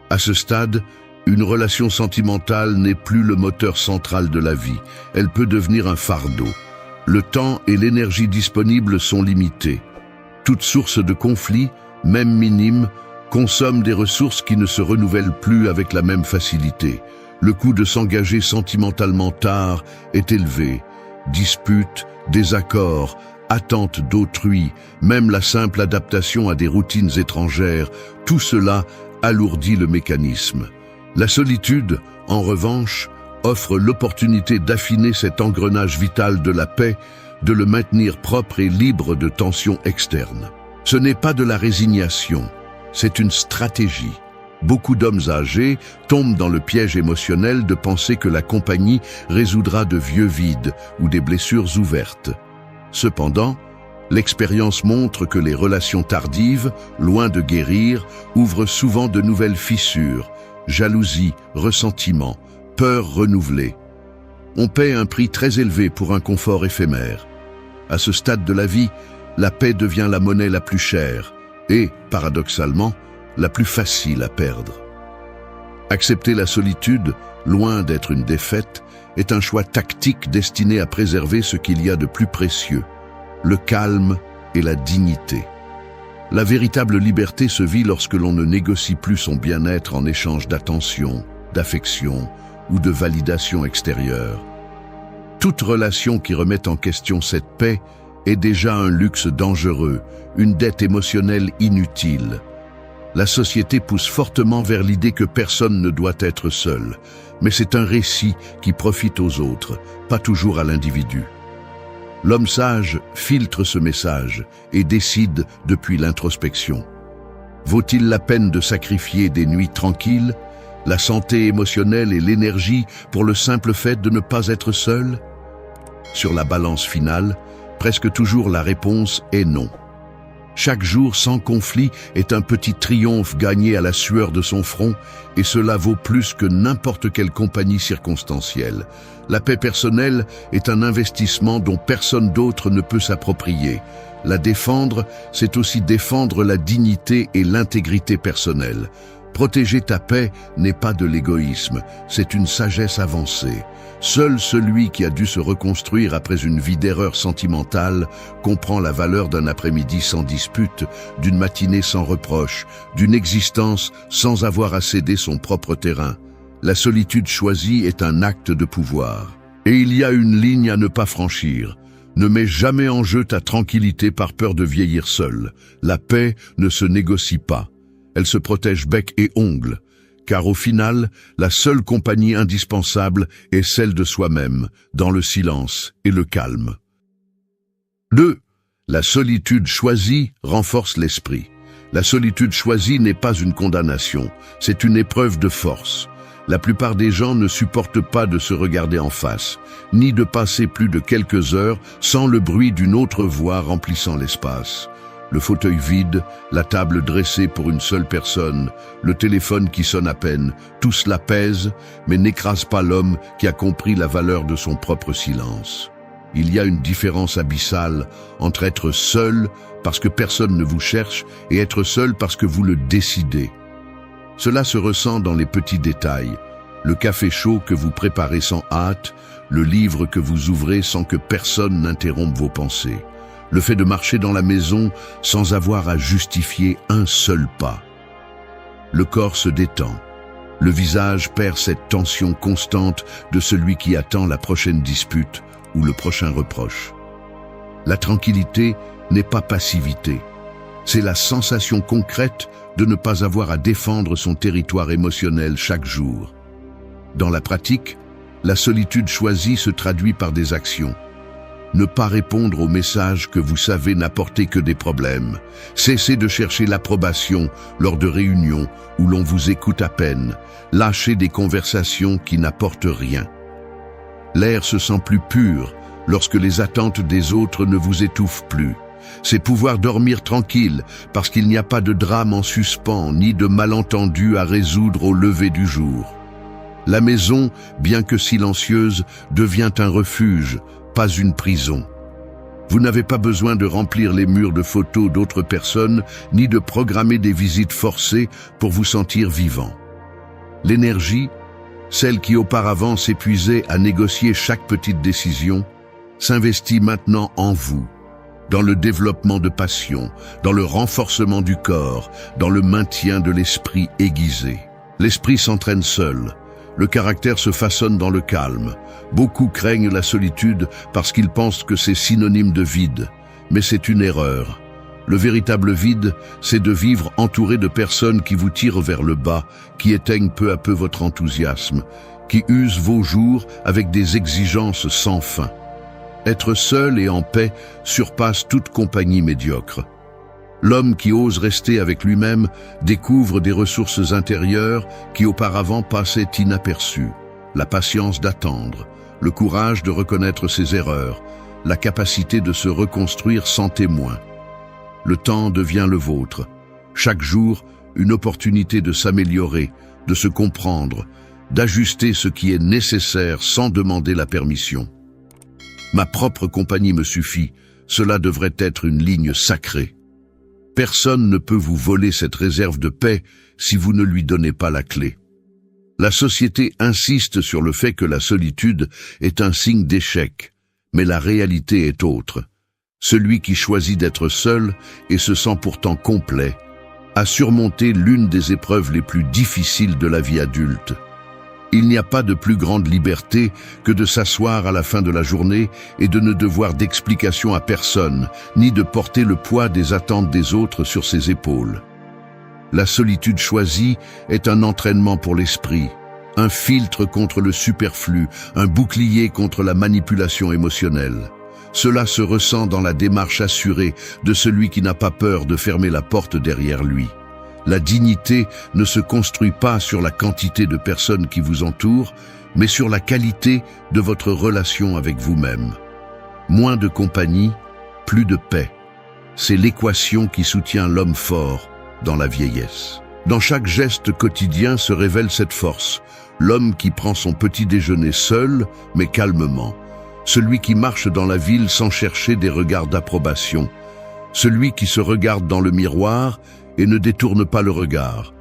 Speaker 1: À ce stade, une relation sentimentale n'est plus le moteur central de la vie. Elle peut devenir un fardeau. Le temps et l'énergie disponibles sont limités. Toute source de conflit, même minime, consomme des ressources qui ne se renouvellent plus avec la même facilité. Le coût de s'engager sentimentalement tard est élevé. Disputes, désaccords, attentes d'autrui, même la simple adaptation à des routines étrangères, tout cela alourdit le mécanisme. La solitude, en revanche, offre l'opportunité d'affiner cet engrenage vital de la paix, de le maintenir propre et libre de tensions externes. Ce n'est pas de la résignation, c'est une stratégie. Beaucoup d'hommes âgés tombent dans le piège émotionnel de penser que la compagnie résoudra de vieux vides ou des blessures ouvertes. Cependant, l'expérience montre que les relations tardives, loin de guérir, ouvrent souvent de nouvelles fissures, jalousie, ressentiment, peur renouvelée. On paie un prix très élevé pour un confort éphémère. À ce stade de la vie, la paix devient la monnaie la plus chère et, paradoxalement, la plus facile à perdre. Accepter la solitude, loin d'être une défaite, est un choix tactique destiné à préserver ce qu'il y a de plus précieux, le calme et la dignité. La véritable liberté se vit lorsque l'on ne négocie plus son bien-être en échange d'attention, d'affection ou de validation extérieure. Toute relation qui remet en question cette paix est déjà un luxe dangereux, une dette émotionnelle inutile. La société pousse fortement vers l'idée que personne ne doit être seul, mais c'est un récit qui profite aux autres, pas toujours à l'individu. L'homme sage filtre ce message et décide depuis l'introspection. Vaut-il la peine de sacrifier des nuits tranquilles, la santé émotionnelle et l'énergie pour le simple fait de ne pas être seul? Sur la balance finale, presque toujours la réponse est non. Chaque jour sans conflit est un petit triomphe gagné à la sueur de son front, et cela vaut plus que n'importe quelle compagnie circonstancielle. La paix personnelle est un investissement dont personne d'autre ne peut s'approprier. La défendre, c'est aussi défendre la dignité et l'intégrité personnelle. Protéger ta paix n'est pas de l'égoïsme, c'est une sagesse avancée. Seul celui qui a dû se reconstruire après une vie d'erreur sentimentale comprend la valeur d'un après-midi sans dispute, d'une matinée sans reproche, d'une existence sans avoir à céder son propre terrain. La solitude choisie est un acte de pouvoir. Et il y a une ligne à ne pas franchir. Ne mets jamais en jeu ta tranquillité par peur de vieillir seul. La paix ne se négocie pas. Elle se protège bec et ongles. Car au final, la seule compagnie indispensable est celle de soi-même, dans le silence et le calme. 2. La solitude choisie renforce l'esprit. La solitude choisie n'est pas une condamnation, c'est une épreuve de force. La plupart des gens ne supportent pas de se regarder en face, ni de passer plus de quelques heures sans le bruit d'une autre voix remplissant l'espace. Le fauteuil vide, la table dressée pour une seule personne, le téléphone qui sonne à peine, tout cela pèse, mais n'écrase pas l'homme qui a compris la valeur de son propre silence. Il y a une différence abyssale entre être seul parce que personne ne vous cherche et être seul parce que vous le décidez. Cela se ressent dans les petits détails. Le café chaud que vous préparez sans hâte, le livre que vous ouvrez sans que personne n'interrompe vos pensées. Le fait de marcher dans la maison sans avoir à justifier un seul pas. Le corps se détend. Le visage perd cette tension constante de celui qui attend la prochaine dispute ou le prochain reproche. La tranquillité n'est pas passivité. C'est la sensation concrète de ne pas avoir à défendre son territoire émotionnel chaque jour. Dans la pratique, la solitude choisie se traduit par des actions. Ne pas répondre aux messages que vous savez n'apporter que des problèmes. Cessez de chercher l'approbation lors de réunions où l'on vous écoute à peine. Lâchez des conversations qui n'apportent rien. L'air se sent plus pur lorsque les attentes des autres ne vous étouffent plus. C'est pouvoir dormir tranquille parce qu'il n'y a pas de drame en suspens ni de malentendu à résoudre au lever du jour. La maison, bien que silencieuse, devient un refuge, pas une prison. Vous n'avez pas besoin de remplir les murs de photos d'autres personnes, ni de programmer des visites forcées pour vous sentir vivant. L'énergie, celle qui auparavant s'épuisait à négocier chaque petite décision, s'investit maintenant en vous, dans le développement de passion, dans le renforcement du corps, dans le maintien de l'esprit aiguisé. L'esprit s'entraîne seul. Le caractère se façonne dans le calme. Beaucoup craignent la solitude parce qu'ils pensent que c'est synonyme de vide. Mais c'est une erreur. Le véritable vide, c'est de vivre entouré de personnes qui vous tirent vers le bas, qui éteignent peu à peu votre enthousiasme, qui usent vos jours avec des exigences sans fin. Être seul et en paix surpasse toute compagnie médiocre. L'homme qui ose rester avec lui-même découvre des ressources intérieures qui auparavant passaient inaperçues. La patience d'attendre, le courage de reconnaître ses erreurs, la capacité de se reconstruire sans témoin. Le temps devient le vôtre. Chaque jour, une opportunité de s'améliorer, de se comprendre, d'ajuster ce qui est nécessaire sans demander la permission. Ma propre compagnie me suffit, cela devrait être une ligne sacrée. Personne ne peut vous voler cette réserve de paix si vous ne lui donnez pas la clé. La société insiste sur le fait que la solitude est un signe d'échec, mais la réalité est autre. Celui qui choisit d'être seul et se sent pourtant complet a surmonté l'une des épreuves les plus difficiles de la vie adulte. Il n'y a pas de plus grande liberté que de s'asseoir à la fin de la journée et de ne devoir d'explication à personne, ni de porter le poids des attentes des autres sur ses épaules. La solitude choisie est un entraînement pour l'esprit, un filtre contre le superflu, un bouclier contre la manipulation émotionnelle. Cela se ressent dans la démarche assurée de celui qui n'a pas peur de fermer la porte derrière lui. La dignité ne se construit pas sur la quantité de personnes qui vous entourent, mais sur la qualité de votre relation avec vous-même. Moins de compagnie, plus de paix. C'est l'équation qui soutient l'homme fort dans la vieillesse. Dans chaque geste quotidien se révèle cette force. L'homme qui prend son petit déjeuner seul, mais calmement. Celui qui marche dans la ville sans chercher des regards d'approbation. Celui qui se regarde dans le miroir et ne détourne pas le regard.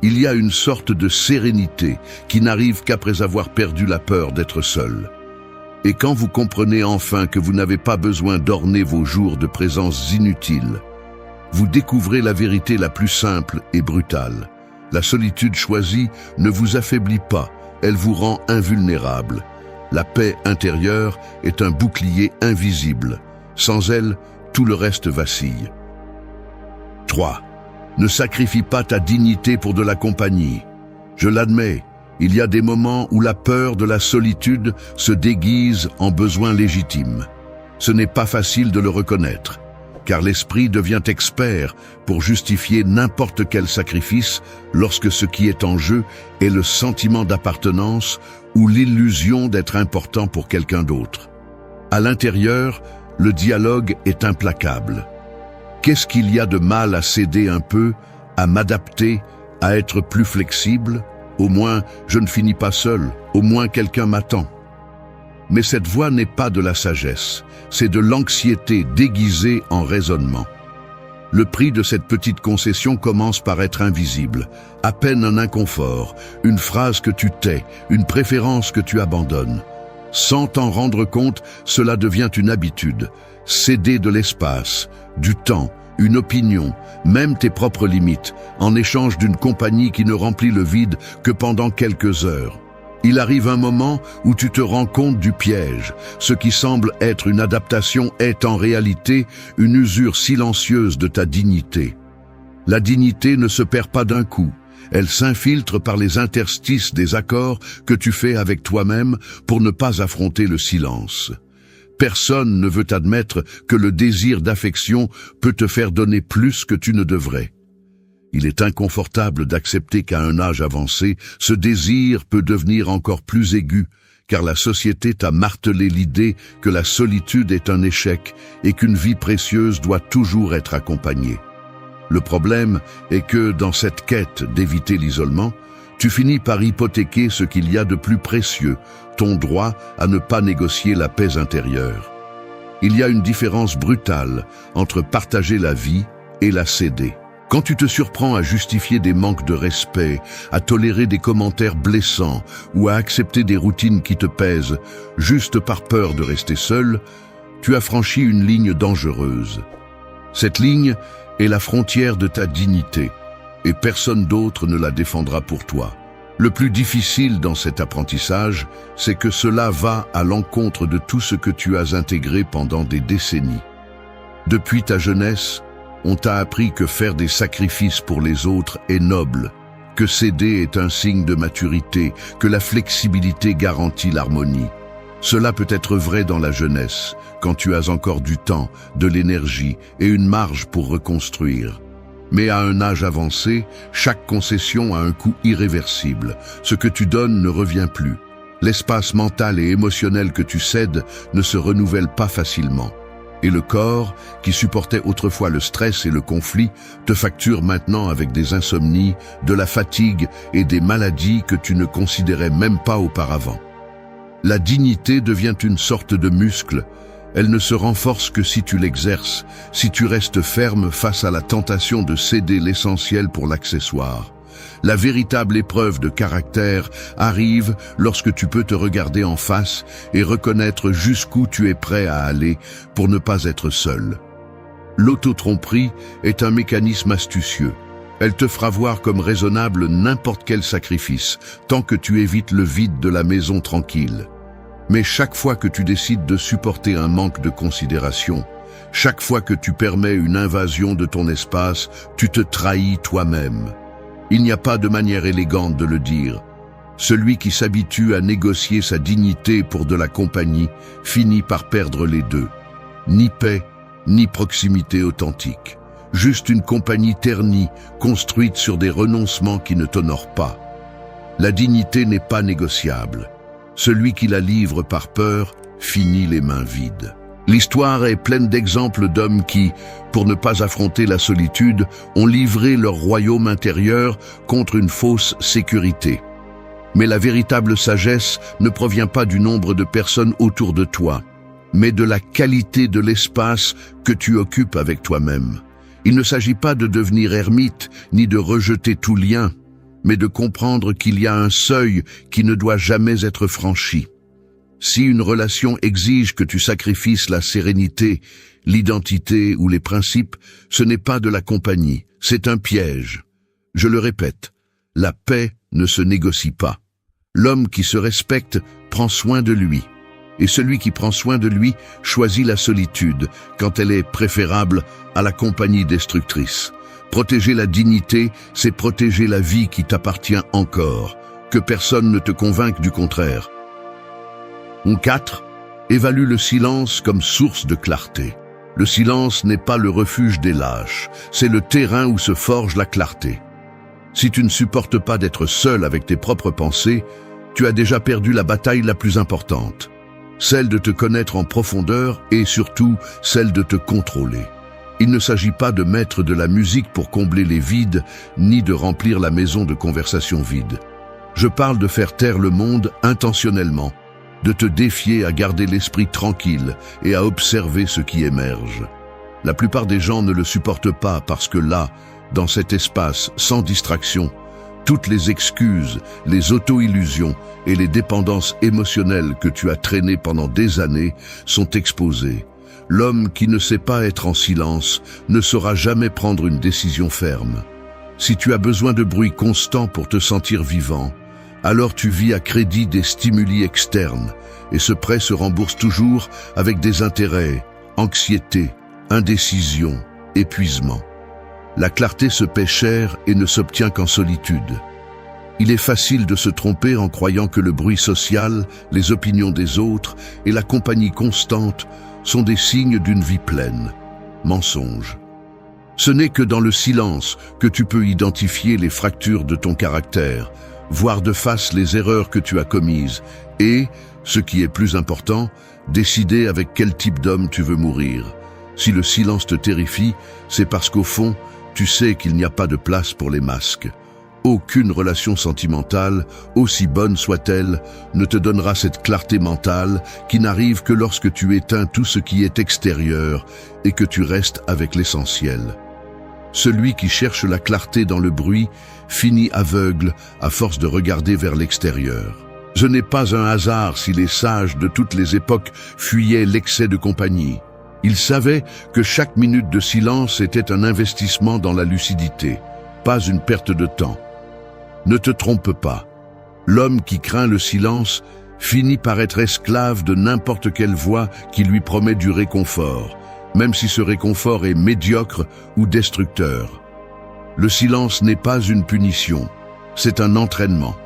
Speaker 1: Il y a une sorte de sérénité qui n'arrive qu'après avoir perdu la peur d'être seul. Et quand vous comprenez enfin que vous n'avez pas besoin d'orner vos jours de présence inutile, vous découvrez la vérité la plus simple et brutale. La solitude choisie ne vous affaiblit pas, elle vous rend invulnérable. La paix intérieure est un bouclier invisible. Sans elle, tout le reste vacille. 3. Ne sacrifie pas ta dignité pour de la compagnie. Je l'admets, il y a des moments où la peur de la solitude se déguise en besoin légitime. Ce n'est pas facile de le reconnaître, car l'esprit devient expert pour justifier n'importe quel sacrifice lorsque ce qui est en jeu est le sentiment d'appartenance ou l'illusion d'être important pour quelqu'un d'autre. À l'intérieur, le dialogue est implacable. Qu'est-ce qu'il y a de mal à céder un peu, à m'adapter, à être plus flexible? Au moins, je ne finis pas seul, au moins quelqu'un m'attend. Mais cette voix n'est pas de la sagesse, c'est de l'anxiété déguisée en raisonnement. Le prix de cette petite concession commence par être invisible, à peine un inconfort, une phrase que tu tais, une préférence que tu abandonnes. Sans t'en rendre compte, cela devient une habitude. Céder de l'espace, du temps, une opinion, même tes propres limites, en échange d'une compagnie qui ne remplit le vide que pendant quelques heures. Il arrive un moment où tu te rends compte du piège. Ce qui semble être une adaptation est en réalité une usure silencieuse de ta dignité. La dignité ne se perd pas d'un coup. Elle s'infiltre par les interstices des accords que tu fais avec toi-même pour ne pas affronter le silence. Personne ne veut admettre que le désir d'affection peut te faire donner plus que tu ne devrais. Il est inconfortable d'accepter qu'à un âge avancé, ce désir peut devenir encore plus aigu, car la société t'a martelé l'idée que la solitude est un échec et qu'une vie précieuse doit toujours être accompagnée. Le problème est que, dans cette quête d'éviter l'isolement, tu finis par hypothéquer ce qu'il y a de plus précieux, ton droit à ne pas négocier la paix intérieure. Il y a une différence brutale entre partager la vie et la céder. Quand tu te surprends à justifier des manques de respect, à tolérer des commentaires blessants ou à accepter des routines qui te pèsent, juste par peur de rester seul, tu as franchi une ligne dangereuse. Cette ligne est la frontière de ta dignité, et personne d'autre ne la défendra pour toi. Le plus difficile dans cet apprentissage, c'est que cela va à l'encontre de tout ce que tu as intégré pendant des décennies. Depuis ta jeunesse, on t'a appris que faire des sacrifices pour les autres est noble, que céder est un signe de maturité, que la flexibilité garantit l'harmonie. Cela peut être vrai dans la jeunesse, quand tu as encore du temps, de l'énergie et une marge pour reconstruire. Mais à un âge avancé, chaque concession a un coût irréversible. Ce que tu donnes ne revient plus. L'espace mental et émotionnel que tu cèdes ne se renouvelle pas facilement. Et le corps, qui supportait autrefois le stress et le conflit, te facture maintenant avec des insomnies, de la fatigue et des maladies que tu ne considérais même pas auparavant. La dignité devient une sorte de muscle. Elle ne se renforce que si tu l'exerces, si tu restes ferme face à la tentation de céder l'essentiel pour l'accessoire. La véritable épreuve de caractère arrive lorsque tu peux te regarder en face et reconnaître jusqu'où tu es prêt à aller pour ne pas être seul. L'auto-tromperie est un mécanisme astucieux. Elle te fera voir comme raisonnable n'importe quel sacrifice, tant que tu évites le vide de la maison tranquille. Mais chaque fois que tu décides de supporter un manque de considération, chaque fois que tu permets une invasion de ton espace, tu te trahis toi-même. Il n'y a pas de manière élégante de le dire. Celui qui s'habitue à négocier sa dignité pour de la compagnie finit par perdre les deux. Ni paix, ni proximité authentique. Juste une compagnie ternie, construite sur des renoncements qui ne t'honorent pas. La dignité n'est pas négociable. Celui qui la livre par peur finit les mains vides. L'histoire est pleine d'exemples d'hommes qui, pour ne pas affronter la solitude, ont livré leur royaume intérieur contre une fausse sécurité. Mais la véritable sagesse ne provient pas du nombre de personnes autour de toi, mais de la qualité de l'espace que tu occupes avec toi-même. Il ne s'agit pas de devenir ermite, ni de rejeter tout lien, mais de comprendre qu'il y a un seuil qui ne doit jamais être franchi. Si une relation exige que tu sacrifies la sérénité, l'identité ou les principes, ce n'est pas de la compagnie, c'est un piège. Je le répète, la paix ne se négocie pas. L'homme qui se respecte prend soin de lui. Et celui qui prend soin de lui choisit la solitude quand elle est préférable à la compagnie destructrice. Protéger la dignité, c'est protéger la vie qui t'appartient encore. Que personne ne te convainque du contraire. 4. Évalue le silence comme source de clarté. Le silence n'est pas le refuge des lâches, c'est le terrain où se forge la clarté. Si tu ne supportes pas d'être seul avec tes propres pensées, tu as déjà perdu la bataille la plus importante, celle de te connaître en profondeur et surtout celle de te contrôler. Il ne s'agit pas de mettre de la musique pour combler les vides, ni de remplir la maison de conversations vides. Je parle de faire taire le monde intentionnellement, de te défier à garder l'esprit tranquille et à observer ce qui émerge. La plupart des gens ne le supportent pas parce que là, dans cet espace sans distraction, toutes les excuses, les auto-illusions et les dépendances émotionnelles que tu as traînées pendant des années sont exposées. L'homme qui ne sait pas être en silence ne saura jamais prendre une décision ferme. Si tu as besoin de bruit constant pour te sentir vivant, alors tu vis à crédit des stimuli externes et ce prêt se rembourse toujours avec des intérêts, anxiété, indécision, épuisement. La clarté se paie cher et ne s'obtient qu'en solitude. Il est facile de se tromper en croyant que le bruit social, les opinions des autres et la compagnie constante sont des signes d'une vie pleine. Mensonge. Ce n'est que dans le silence que tu peux identifier les fractures de ton caractère, voir de face les erreurs que tu as commises et, ce qui est plus important, décider avec quel type d'homme tu veux mourir. Si le silence te terrifie, c'est parce qu'au fond, tu sais qu'il n'y a pas de place pour les masques. Aucune relation sentimentale, aussi bonne soit-elle, ne te donnera cette clarté mentale qui n'arrive que lorsque tu éteins tout ce qui est extérieur et que tu restes avec l'essentiel. Celui qui cherche la clarté dans le bruit finit aveugle à force de regarder vers l'extérieur. Ce n'est pas un hasard si les sages de toutes les époques fuyaient l'excès de compagnie. Ils savaient que chaque minute de silence était un investissement dans la lucidité, pas une perte de temps. Ne te trompe pas. L'homme qui craint le silence finit par être esclave de n'importe quelle voix qui lui promet du réconfort, même si ce réconfort est médiocre ou destructeur. Le silence n'est pas une punition, c'est un entraînement.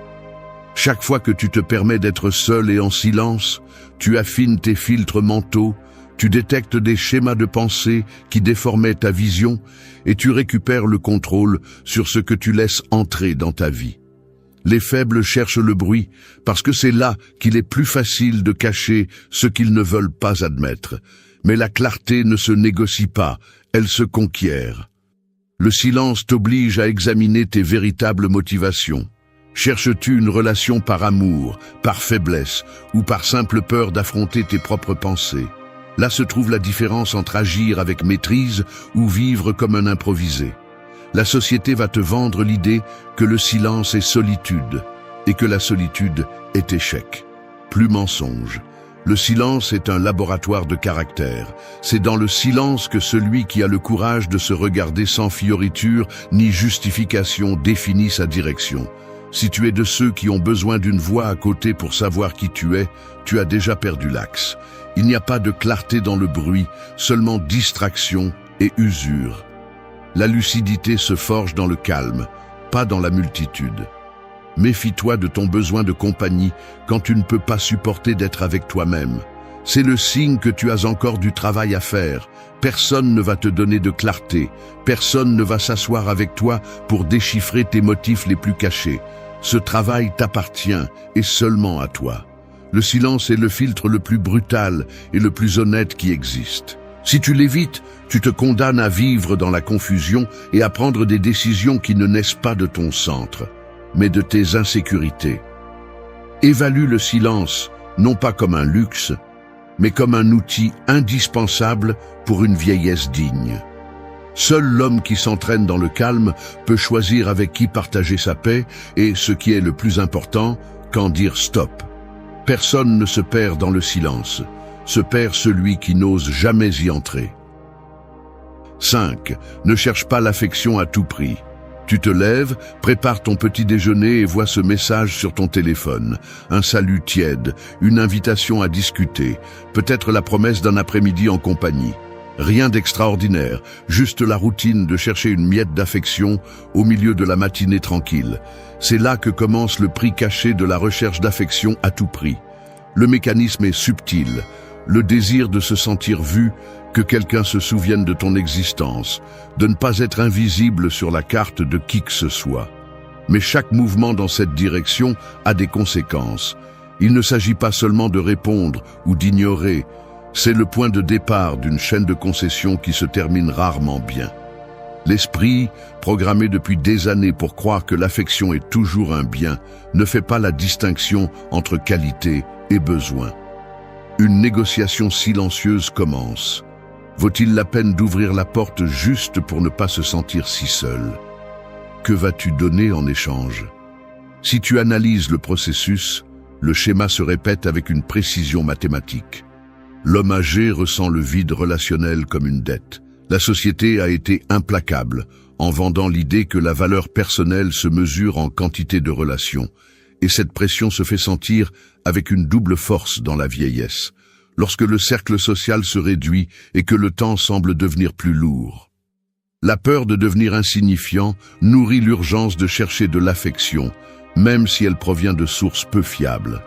Speaker 1: Chaque fois que tu te permets d'être seul et en silence, tu affines tes filtres mentaux, tu détectes des schémas de pensée qui déformaient ta vision et tu récupères le contrôle sur ce que tu laisses entrer dans ta vie. Les faibles cherchent le bruit parce que c'est là qu'il est plus facile de cacher ce qu'ils ne veulent pas admettre. Mais la clarté ne se négocie pas, elle se conquiert. Le silence t'oblige à examiner tes véritables motivations. Cherches-tu une relation par amour, par faiblesse ou par simple peur d'affronter tes propres pensées? Là se trouve la différence entre agir avec maîtrise ou vivre comme un improvisé. La société va te vendre l'idée que le silence est solitude et que la solitude est échec. Plus mensonge. Le silence est un laboratoire de caractère. C'est dans le silence que celui qui a le courage de se regarder sans fioriture ni justification définit sa direction. Si tu es de ceux qui ont besoin d'une voix à côté pour savoir qui tu as déjà perdu l'axe. Il n'y a pas de clarté dans le bruit, seulement distraction et usure. La lucidité se forge dans le calme, pas dans la multitude. Méfie-toi de ton besoin de compagnie quand tu ne peux pas supporter d'être avec toi-même. C'est le signe que tu as encore du travail à faire. Personne ne va te donner de clarté. Personne ne va s'asseoir avec toi pour déchiffrer tes motifs les plus cachés. Ce travail t'appartient et seulement à toi. Le silence est le filtre le plus brutal et le plus honnête qui existe. Si tu l'évites, tu te condamnes à vivre dans la confusion et à prendre des décisions qui ne naissent pas de ton centre, mais de tes insécurités. Évalue le silence, non pas comme un luxe, mais comme un outil indispensable pour une vieillesse digne. Seul l'homme qui s'entraîne dans le calme peut choisir avec qui partager sa paix et, ce qui est le plus important, quand dire stop. Personne ne se perd dans le silence. Se perd celui qui n'ose jamais y entrer. 5. Ne cherche pas l'affection à tout prix. Tu te lèves, prépares ton petit déjeuner et vois ce message sur ton téléphone. Un salut tiède, une invitation à discuter, peut-être la promesse d'un après-midi en compagnie. Rien d'extraordinaire, juste la routine de chercher une miette d'affection au milieu de la matinée tranquille. C'est là que commence le prix caché de la recherche d'affection à tout prix. Le mécanisme est subtil. Le désir de se sentir vu, que quelqu'un se souvienne de ton existence, de ne pas être invisible sur la carte de qui que ce soit. Mais chaque mouvement dans cette direction a des conséquences. Il ne s'agit pas seulement de répondre ou d'ignorer, c'est le point de départ d'une chaîne de concessions qui se termine rarement bien. L'esprit, programmé depuis des années pour croire que l'affection est toujours un bien, ne fait pas la distinction entre qualité et besoin. Une négociation silencieuse commence. Vaut-il la peine d'ouvrir la porte juste pour ne pas se sentir si seul? Que vas-tu donner en échange? Si tu analyses le processus, le schéma se répète avec une précision mathématique. L'homme âgé ressent le vide relationnel comme une dette. La société a été implacable en vendant l'idée que la valeur personnelle se mesure en quantité de relations, et cette pression se fait sentir avec une double force dans la vieillesse, lorsque le cercle social se réduit et que le temps semble devenir plus lourd. La peur de devenir insignifiant nourrit l'urgence de chercher de l'affection, même si elle provient de sources peu fiables.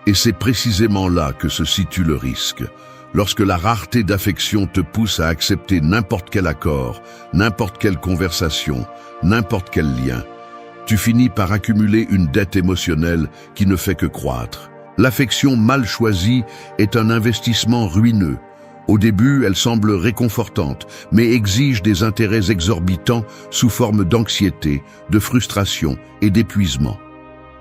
Speaker 1: Et c'est précisément là que se situe le risque. Lorsque la rareté d'affection te pousse à accepter n'importe quel accord, n'importe quelle conversation, n'importe quel lien, tu finis par accumuler une dette émotionnelle qui ne fait que croître. L'affection mal choisie est un investissement ruineux. Au début, elle semble réconfortante, mais exige des intérêts exorbitants sous forme d'anxiété, de frustration et d'épuisement.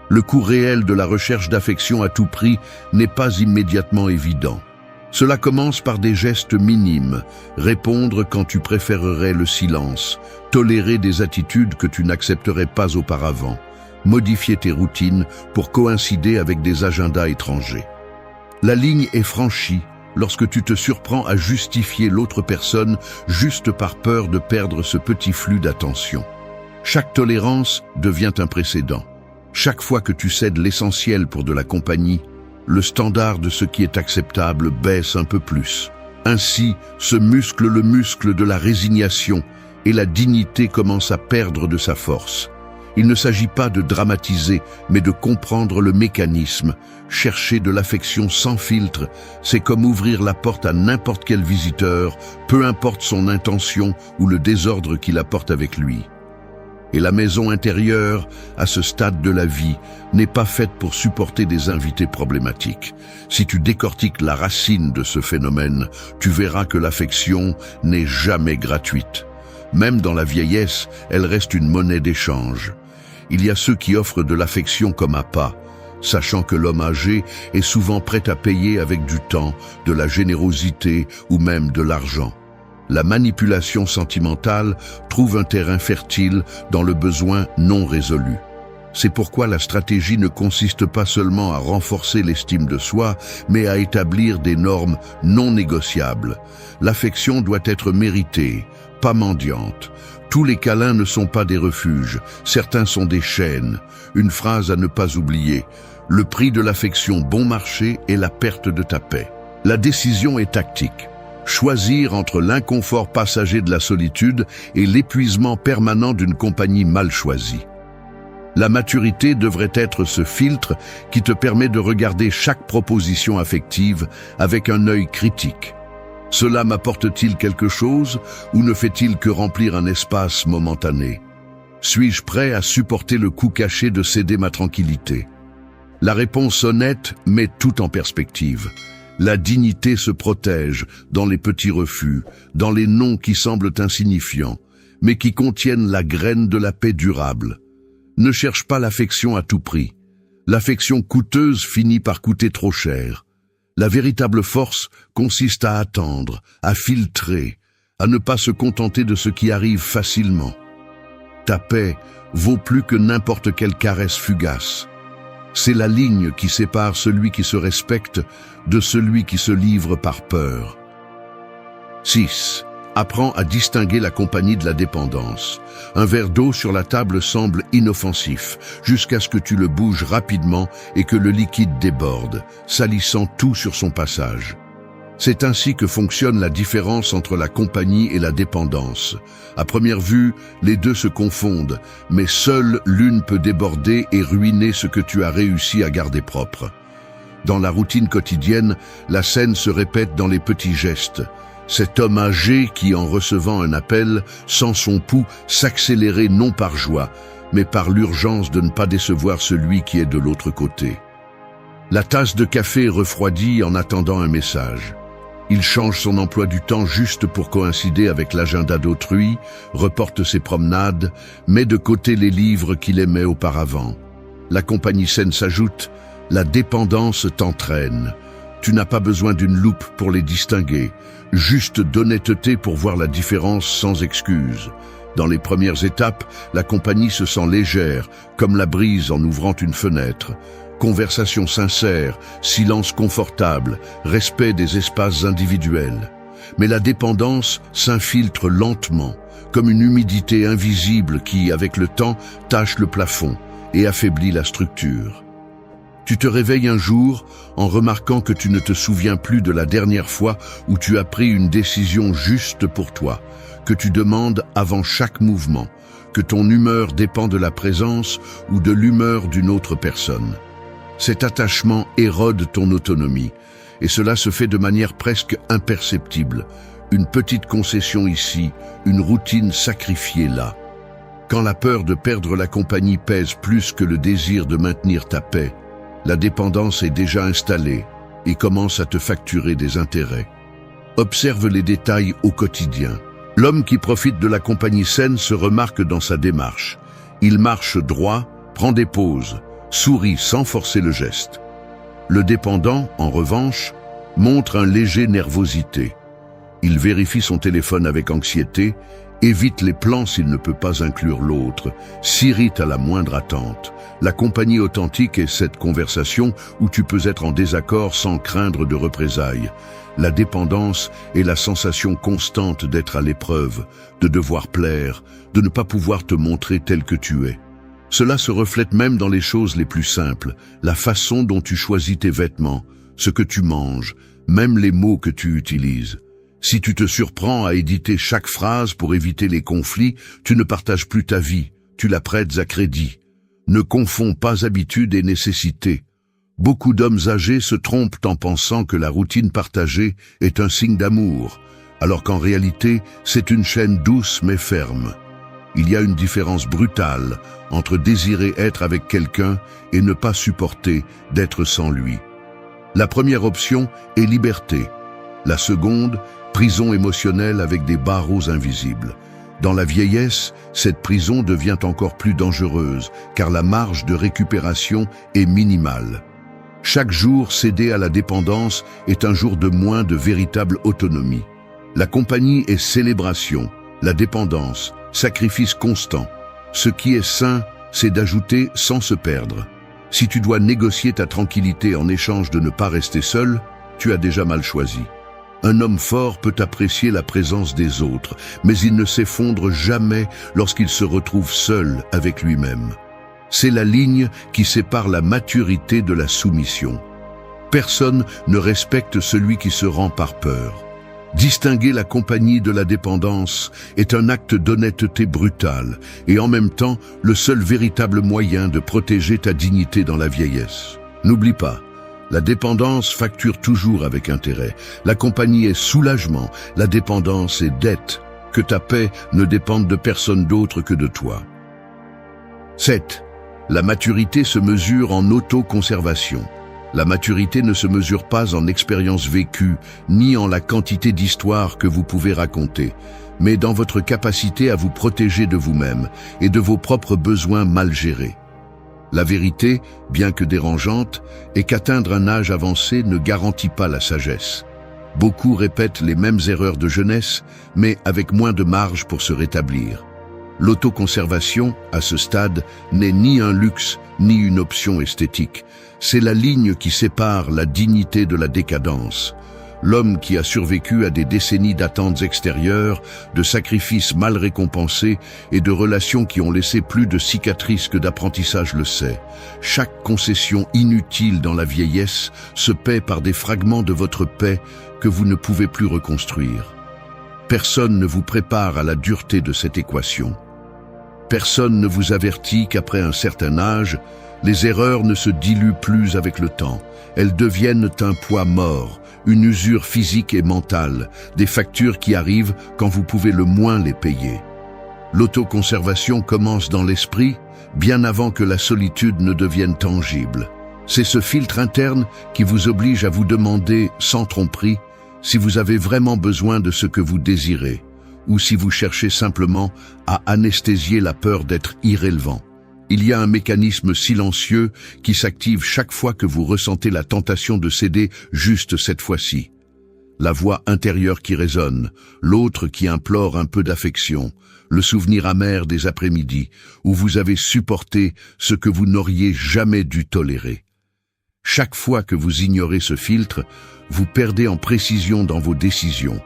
Speaker 1: Le coût réel de la recherche d'affection à tout prix n'est pas immédiatement évident. Cela commence par des gestes minimes, répondre quand tu préférerais le silence, tolérer des attitudes que tu n'accepterais pas auparavant, modifier tes routines pour coïncider avec des agendas étrangers. La ligne est franchie lorsque tu te surprends à justifier l'autre personne juste par peur de perdre ce petit flux d'attention. Chaque tolérance devient un précédent. Chaque fois que tu cèdes l'essentiel pour de la compagnie, le standard de ce qui est acceptable baisse un peu plus. Ainsi se muscle le muscle de la résignation et la dignité commence à perdre de sa force. Il ne s'agit pas de dramatiser, mais de comprendre le mécanisme. Chercher de l'affection sans filtre, c'est comme ouvrir la porte à n'importe quel visiteur, peu importe son intention ou le désordre qu'il apporte avec lui. Et la maison intérieure, à ce stade de la vie, n'est pas faite pour supporter des invités problématiques. Si tu décortiques la racine de ce phénomène, tu verras que l'affection n'est jamais gratuite. Même dans la vieillesse, elle reste une monnaie d'échange. Il y a ceux qui offrent de l'affection comme appât, sachant que l'homme âgé est souvent prêt à payer avec du temps, de la générosité ou même de l'argent. La manipulation sentimentale trouve un terrain fertile dans le besoin non résolu. C'est pourquoi la stratégie ne consiste pas seulement à renforcer l'estime de soi, mais à établir des normes non négociables. L'affection doit être méritée, pas mendiante. Tous les câlins ne sont pas des refuges, certains sont des chaînes. Une phrase à ne pas oublier: le prix de l'affection bon marché est la perte de ta paix. La décision est tactique. Choisir entre l'inconfort passager de la solitude et l'épuisement permanent d'une compagnie mal choisie. La maturité devrait être ce filtre qui te permet de regarder chaque proposition affective avec un œil critique. Cela m'apporte-t-il quelque chose ou ne fait-il que remplir un espace momentané? Suis-je prêt à supporter le coût caché de céder ma tranquillité? La réponse honnête met tout en perspective. La dignité se protège dans les petits refus, dans les noms qui semblent insignifiants, mais qui contiennent la graine de la paix durable. Ne cherche pas l'affection à tout prix. L'affection coûteuse finit par coûter trop cher. La véritable force consiste à attendre, à filtrer, à ne pas se contenter de ce qui arrive facilement. Ta paix vaut plus que n'importe quelle caresse fugace. C'est la ligne qui sépare celui qui se respecte de celui qui se livre par peur. 6. Apprends à distinguer la compagnie de la dépendance. Un verre d'eau sur la table semble inoffensif, jusqu'à ce que tu le bouges rapidement et que le liquide déborde, salissant tout sur son passage. C'est ainsi que fonctionne la différence entre la compagnie et la dépendance. À première vue, les deux se confondent, mais seule l'une peut déborder et ruiner ce que tu as réussi à garder propre. Dans la routine quotidienne, la scène se répète dans les petits gestes. Cet homme âgé qui, en recevant un appel, sent son pouls s'accélérer non par joie, mais par l'urgence de ne pas décevoir celui qui est de l'autre côté. La tasse de café refroidit en attendant un message. Il change son emploi du temps juste pour coïncider avec l'agenda d'autrui, reporte ses promenades, met de côté les livres qu'il aimait auparavant. La compagnie saine s'ajoute, la dépendance t'entraîne. Tu n'as pas besoin d'une loupe pour les distinguer, juste d'honnêteté pour voir la différence sans excuse. Dans les premières étapes, la compagnie se sent légère, comme la brise en ouvrant une fenêtre. Conversation sincère, silence confortable, respect des espaces individuels. Mais la dépendance s'infiltre lentement, comme une humidité invisible qui, avec le temps, tache le plafond et affaiblit la structure. Tu te réveilles un jour en remarquant que tu ne te souviens plus de la dernière fois où tu as pris une décision juste pour toi, que tu demandes avant chaque mouvement, que ton humeur dépend de la présence ou de l'humeur d'une autre personne. Cet attachement érode ton autonomie, et cela se fait de manière presque imperceptible. Une petite concession ici, une routine sacrifiée là. Quand la peur de perdre la compagnie pèse plus que le désir de maintenir ta paix, la dépendance est déjà installée et commence à te facturer des intérêts. Observe les détails au quotidien. L'homme qui profite de la compagnie saine se remarque dans sa démarche. Il marche droit, prend des pauses, sourit sans forcer le geste. Le dépendant, en revanche, montre un léger nervosité. Il vérifie son téléphone avec anxiété, évite les plans s'il ne peut pas inclure l'autre, s'irrite à la moindre attente. La compagnie authentique est cette conversation où tu peux être en désaccord sans craindre de représailles. La dépendance est la sensation constante d'être à l'épreuve, de devoir plaire, de ne pas pouvoir te montrer tel que tu es. Cela se reflète même dans les choses les plus simples, la façon dont tu choisis tes vêtements, ce que tu manges, même les mots que tu utilises. Si tu te surprends à éditer chaque phrase pour éviter les conflits, tu ne partages plus ta vie, tu la prêtes à crédit. Ne confonds pas habitude et nécessité. Beaucoup d'hommes âgés se trompent en pensant que la routine partagée est un signe d'amour, alors qu'en réalité, c'est une chaîne douce mais ferme. Il y a une différence brutale entre désirer être avec quelqu'un et ne pas supporter d'être sans lui. La première option est liberté. La seconde, prison émotionnelle avec des barreaux invisibles. Dans la vieillesse, cette prison devient encore plus dangereuse, car la marge de récupération est minimale. Chaque jour cédé à la dépendance est un jour de moins de véritable autonomie. La compagnie est célébration, la dépendance, sacrifice constant. Ce qui est sain, c'est d'ajouter sans se perdre. Si tu dois négocier ta tranquillité en échange de ne pas rester seul, tu as déjà mal choisi. Un homme fort peut apprécier la présence des autres, mais il ne s'effondre jamais lorsqu'il se retrouve seul avec lui-même. C'est la ligne qui sépare la maturité de la soumission. Personne ne respecte celui qui se rend par peur. Distinguer la compagnie de la dépendance est un acte d'honnêteté brutale et en même temps le seul véritable moyen de protéger ta dignité dans la vieillesse. N'oublie pas, la dépendance facture toujours avec intérêt. La compagnie est soulagement, la dépendance est dette. Que ta paix ne dépende de personne d'autre que de toi. 7. La maturité se mesure en autoconservation. La maturité ne se mesure pas en expérience vécue, ni en la quantité d'histoires que vous pouvez raconter, mais dans votre capacité à vous protéger de vous-même et de vos propres besoins mal gérés. La vérité, bien que dérangeante, est qu'atteindre un âge avancé ne garantit pas la sagesse. Beaucoup répètent les mêmes erreurs de jeunesse, mais avec moins de marge pour se rétablir. L'autoconservation, à ce stade, n'est ni un luxe, ni une option esthétique. C'est la ligne qui sépare la dignité de la décadence. L'homme qui a survécu à des décennies d'attentes extérieures, de sacrifices mal récompensés et de relations qui ont laissé plus de cicatrices que d'apprentissage le sait. Chaque concession inutile dans la vieillesse se paie par des fragments de votre paix que vous ne pouvez plus reconstruire. Personne ne vous prépare à la dureté de cette équation. Personne ne vous avertit qu'après un certain âge, les erreurs ne se diluent plus avec le temps. Elles deviennent un poids mort, une usure physique et mentale, des factures qui arrivent quand vous pouvez le moins les payer. L'autoconservation commence dans l'esprit, bien avant que la solitude ne devienne tangible. C'est ce filtre interne qui vous oblige à vous demander, sans tromperie, si vous avez vraiment besoin de ce que vous désirez, ou si vous cherchez simplement à anesthésier la peur d'être irrélevant. Il y a un mécanisme silencieux qui s'active chaque fois que vous ressentez la tentation de céder juste cette fois-ci. La voix intérieure qui résonne, l'autre qui implore un peu d'affection, le souvenir amer des après-midi où vous avez supporté ce que vous n'auriez jamais dû tolérer. Chaque fois que vous ignorez ce filtre, vous perdez en précision dans vos décisions.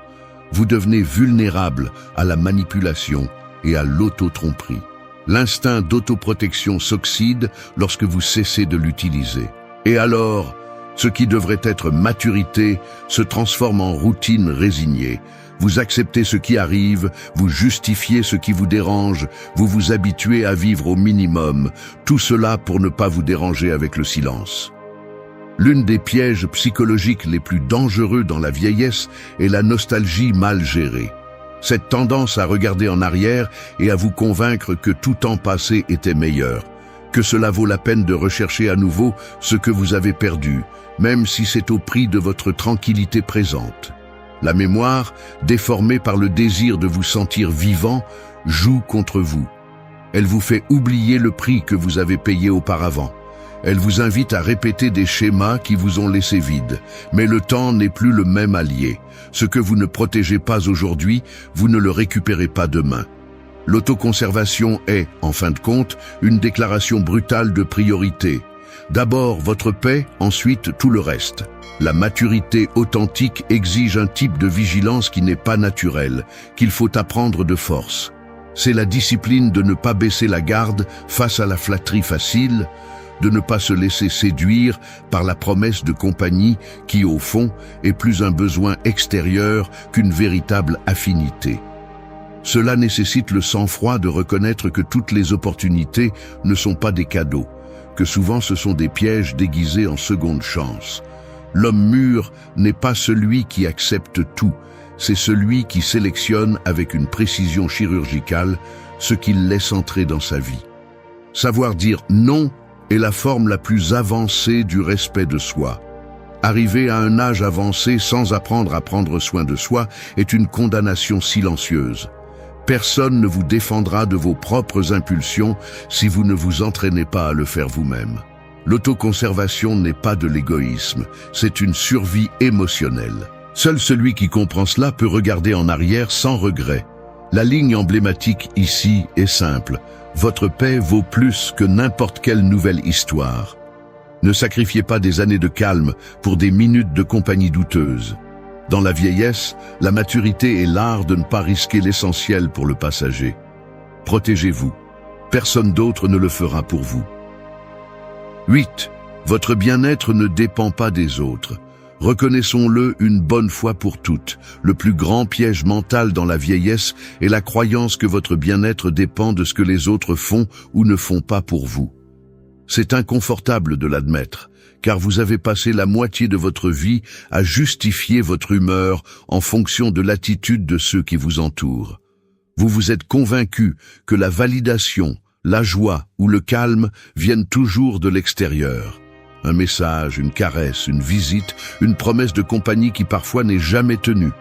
Speaker 1: Vous devenez vulnérable à la manipulation et à l'auto-tromperie. L'instinct d'autoprotection s'oxyde lorsque vous cessez de l'utiliser. Et alors, ce qui devrait être maturité se transforme en routine résignée. Vous acceptez ce qui arrive, vous justifiez ce qui vous dérange, vous vous habituez à vivre au minimum, tout cela pour ne pas vous déranger avec le silence. L'une des pièges psychologiques les plus dangereux dans la vieillesse est la nostalgie mal gérée. Cette tendance à regarder en arrière et à vous convaincre que tout temps passé était meilleur, que cela vaut la peine de rechercher à nouveau ce que vous avez perdu, même si c'est au prix de votre tranquillité présente. La mémoire, déformée par le désir de vous sentir vivant, joue contre vous. Elle vous fait oublier le prix que vous avez payé auparavant. Elle vous invite à répéter des schémas qui vous ont laissé vide. Mais le temps n'est plus le même allié. Ce que vous ne protégez pas aujourd'hui, vous ne le récupérez pas demain. L'autoconservation est, en fin de compte, une déclaration brutale de priorité. D'abord votre paix, ensuite tout le reste. La maturité authentique exige un type de vigilance qui n'est pas naturel, qu'il faut apprendre de force. C'est la discipline de ne pas baisser la garde face à la flatterie facile, de ne pas se laisser séduire par la promesse de compagnie qui, au fond, est plus un besoin extérieur qu'une véritable affinité. Cela nécessite le sang-froid de reconnaître que toutes les opportunités ne sont pas des cadeaux, que souvent ce sont des pièges déguisés en seconde chance. L'homme mûr n'est pas celui qui accepte tout, c'est celui qui sélectionne avec une précision chirurgicale ce qu'il laisse entrer dans sa vie. Savoir dire non est la forme la plus avancée du respect de soi. Arriver à un âge avancé sans apprendre à prendre soin de soi est une condamnation silencieuse. Personne ne vous défendra de vos propres impulsions si vous ne vous entraînez pas à le faire vous-même. L'autoconservation n'est pas de l'égoïsme, c'est une survie émotionnelle. Seul celui qui comprend cela peut regarder en arrière sans regret. La ligne emblématique ici est simple. Votre paix vaut plus que n'importe quelle nouvelle histoire. Ne sacrifiez pas des années de calme pour des minutes de compagnie douteuse. Dans la vieillesse, la maturité est l'art de ne pas risquer l'essentiel pour le passager. Protégez-vous. Personne d'autre ne le fera pour vous. 8. Votre bien-être ne dépend pas des autres. Reconnaissons-le une bonne fois pour toutes. Le plus grand piège mental dans la vieillesse est la croyance que votre bien-être dépend de ce que les autres font ou ne font pas pour vous. C'est inconfortable de l'admettre, car vous avez passé la moitié de votre vie à justifier votre humeur en fonction de l'attitude de ceux qui vous entourent. Vous vous êtes convaincu que la validation, la joie ou le calme viennent toujours de l'extérieur. Un message, une caresse, une visite, une promesse de compagnie qui parfois n'est jamais tenue.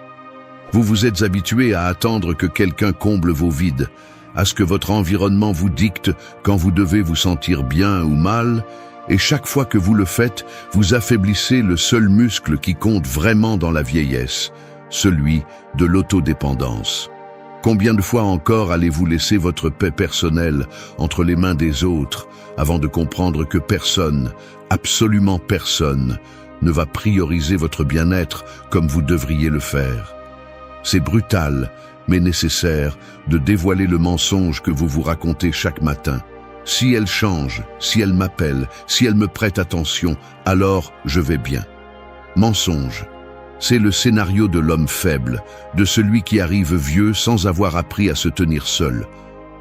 Speaker 1: Vous vous êtes habitué à attendre que quelqu'un comble vos vides, à ce que votre environnement vous dicte quand vous devez vous sentir bien ou mal, et chaque fois que vous le faites, vous affaiblissez le seul muscle qui compte vraiment dans la vieillesse, celui de l'autodépendance. Combien de fois encore allez-vous laisser votre paix personnelle entre les mains des autres avant de comprendre que personne, absolument personne, ne va prioriser votre bien-être comme vous devriez le faire? C'est brutal, mais nécessaire, de dévoiler le mensonge que vous vous racontez chaque matin. Si elle change, si elle m'appelle, si elle me prête attention, alors je vais bien. Mensonge. C'est le scénario de l'homme faible, de celui qui arrive vieux sans avoir appris à se tenir seul.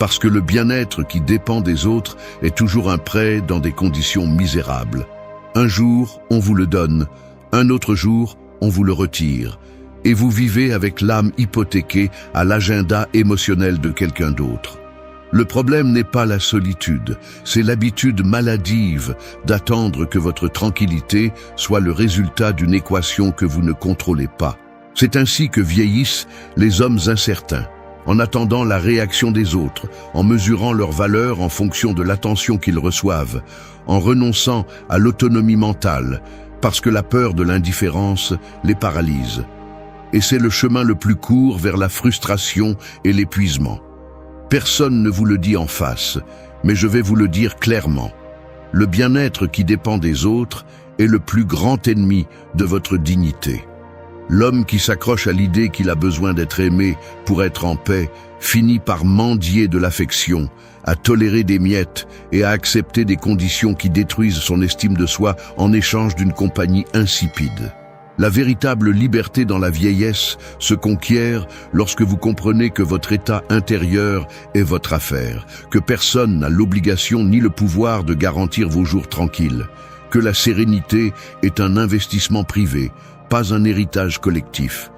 Speaker 1: parce que le bien-être qui dépend des autres est toujours un prêt dans des conditions misérables. Un jour, on vous le donne, un autre jour, on vous le retire, et vous vivez avec l'âme hypothéquée à l'agenda émotionnel de quelqu'un d'autre. Le problème n'est pas la solitude, c'est l'habitude maladive d'attendre que votre tranquillité soit le résultat d'une équation que vous ne contrôlez pas. C'est ainsi que vieillissent les hommes incertains, en attendant la réaction des autres, en mesurant leur valeur en fonction de l'attention qu'ils reçoivent, en renonçant à l'autonomie mentale, parce que la peur de l'indifférence les paralyse. Et c'est le chemin le plus court vers la frustration et l'épuisement. Personne ne vous le dit en face, mais je vais vous le dire clairement. Le bien-être qui dépend des autres est le plus grand ennemi de votre dignité. L'homme qui s'accroche à l'idée qu'il a besoin d'être aimé pour être en paix finit par mendier de l'affection, à tolérer des miettes et à accepter des conditions qui détruisent son estime de soi en échange d'une compagnie insipide. La véritable liberté dans la vieillesse se conquiert lorsque vous comprenez que votre état intérieur est votre affaire, que personne n'a l'obligation ni le pouvoir de garantir vos jours tranquilles, que la sérénité est un investissement privé, pas un héritage collectif.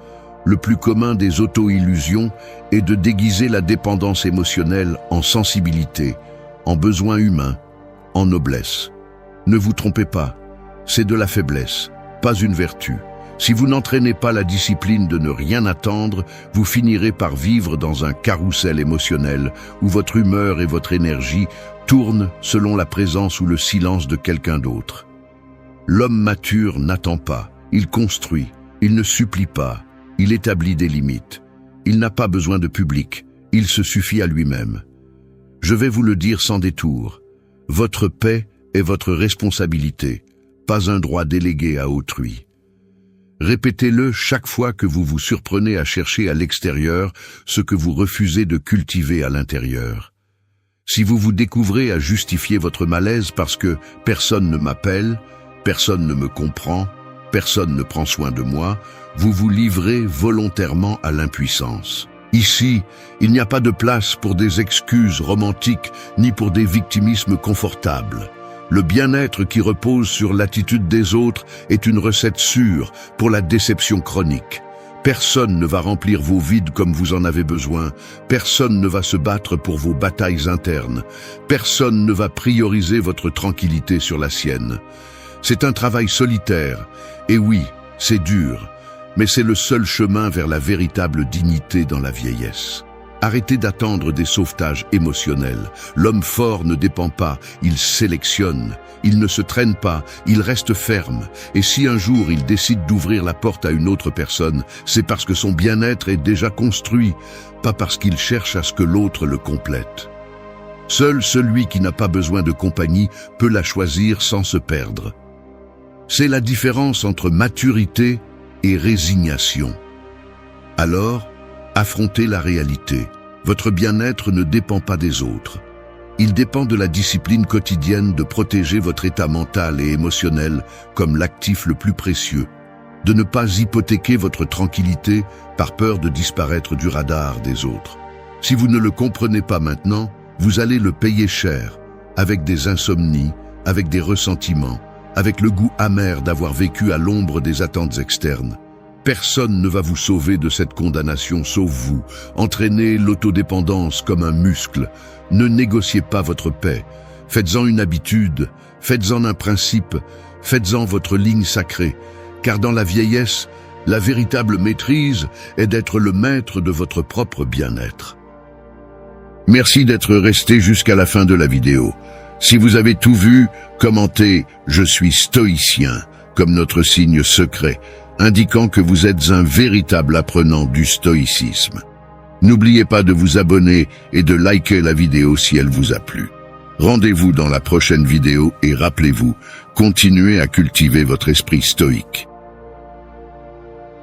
Speaker 1: Le plus commun des auto-illusions est de déguiser la dépendance émotionnelle en sensibilité, en besoin humain, en noblesse. Ne vous trompez pas, c'est de la faiblesse, pas une vertu. Si vous n'entraînez pas la discipline de ne rien attendre, vous finirez par vivre dans un carrousel émotionnel où votre humeur et votre énergie tournent selon la présence ou le silence de quelqu'un d'autre. L'homme mature n'attend pas, il construit, il ne supplie pas, il établit des limites. Il n'a pas besoin de public, il se suffit à lui-même. Je vais vous le dire sans détour, votre paix est votre responsabilité, pas un droit délégué à autrui. Répétez-le chaque fois que vous vous surprenez à chercher à l'extérieur ce que vous refusez de cultiver à l'intérieur. Si vous vous découvrez à justifier votre malaise parce que personne ne m'appelle, personne ne me comprend, personne ne prend soin de moi, vous vous livrez volontairement à l'impuissance. Ici, il n'y a pas de place pour des excuses romantiques ni pour des victimismes confortables. Le bien-être qui repose sur l'attitude des autres est une recette sûre pour la déception chronique. Personne ne va remplir vos vides comme vous en avez besoin. Personne ne va se battre pour vos batailles internes. Personne ne va prioriser votre tranquillité sur la sienne. C'est un travail solitaire. Et oui, c'est dur, mais c'est le seul chemin vers la véritable dignité dans la vieillesse. Arrêtez d'attendre des sauvetages émotionnels. L'homme fort ne dépend pas, il sélectionne. Il ne se traîne pas, il reste ferme. Et si un jour il décide d'ouvrir la porte à une autre personne, c'est parce que son bien-être est déjà construit, pas parce qu'il cherche à ce que l'autre le complète. Seul celui qui n'a pas besoin de compagnie peut la choisir sans se perdre. C'est la différence entre maturité et résignation. Alors, affrontez la réalité. Votre bien-être ne dépend pas des autres. Il dépend de la discipline quotidienne de protéger votre état mental et émotionnel comme l'actif le plus précieux, de ne pas hypothéquer votre tranquillité par peur de disparaître du radar des autres. Si vous ne le comprenez pas maintenant, vous allez le payer cher, avec des insomnies, avec des ressentiments, avec le goût amer d'avoir vécu à l'ombre des attentes externes. Personne ne va vous sauver de cette condamnation sauf vous. Entraînez l'autodépendance comme un muscle. Ne négociez pas votre paix. Faites-en une habitude, faites-en un principe, faites-en votre ligne sacrée. Car dans la vieillesse, la véritable maîtrise est d'être le maître de votre propre bien-être. Merci d'être resté jusqu'à la fin de la vidéo. Si vous avez tout vu, commentez « Je suis stoïcien » comme notre signe secret, indiquant que vous êtes un véritable apprenant du stoïcisme. N'oubliez pas de vous abonner et de liker la vidéo si elle vous a plu. Rendez-vous dans la prochaine vidéo et rappelez-vous, continuez à cultiver votre esprit stoïque.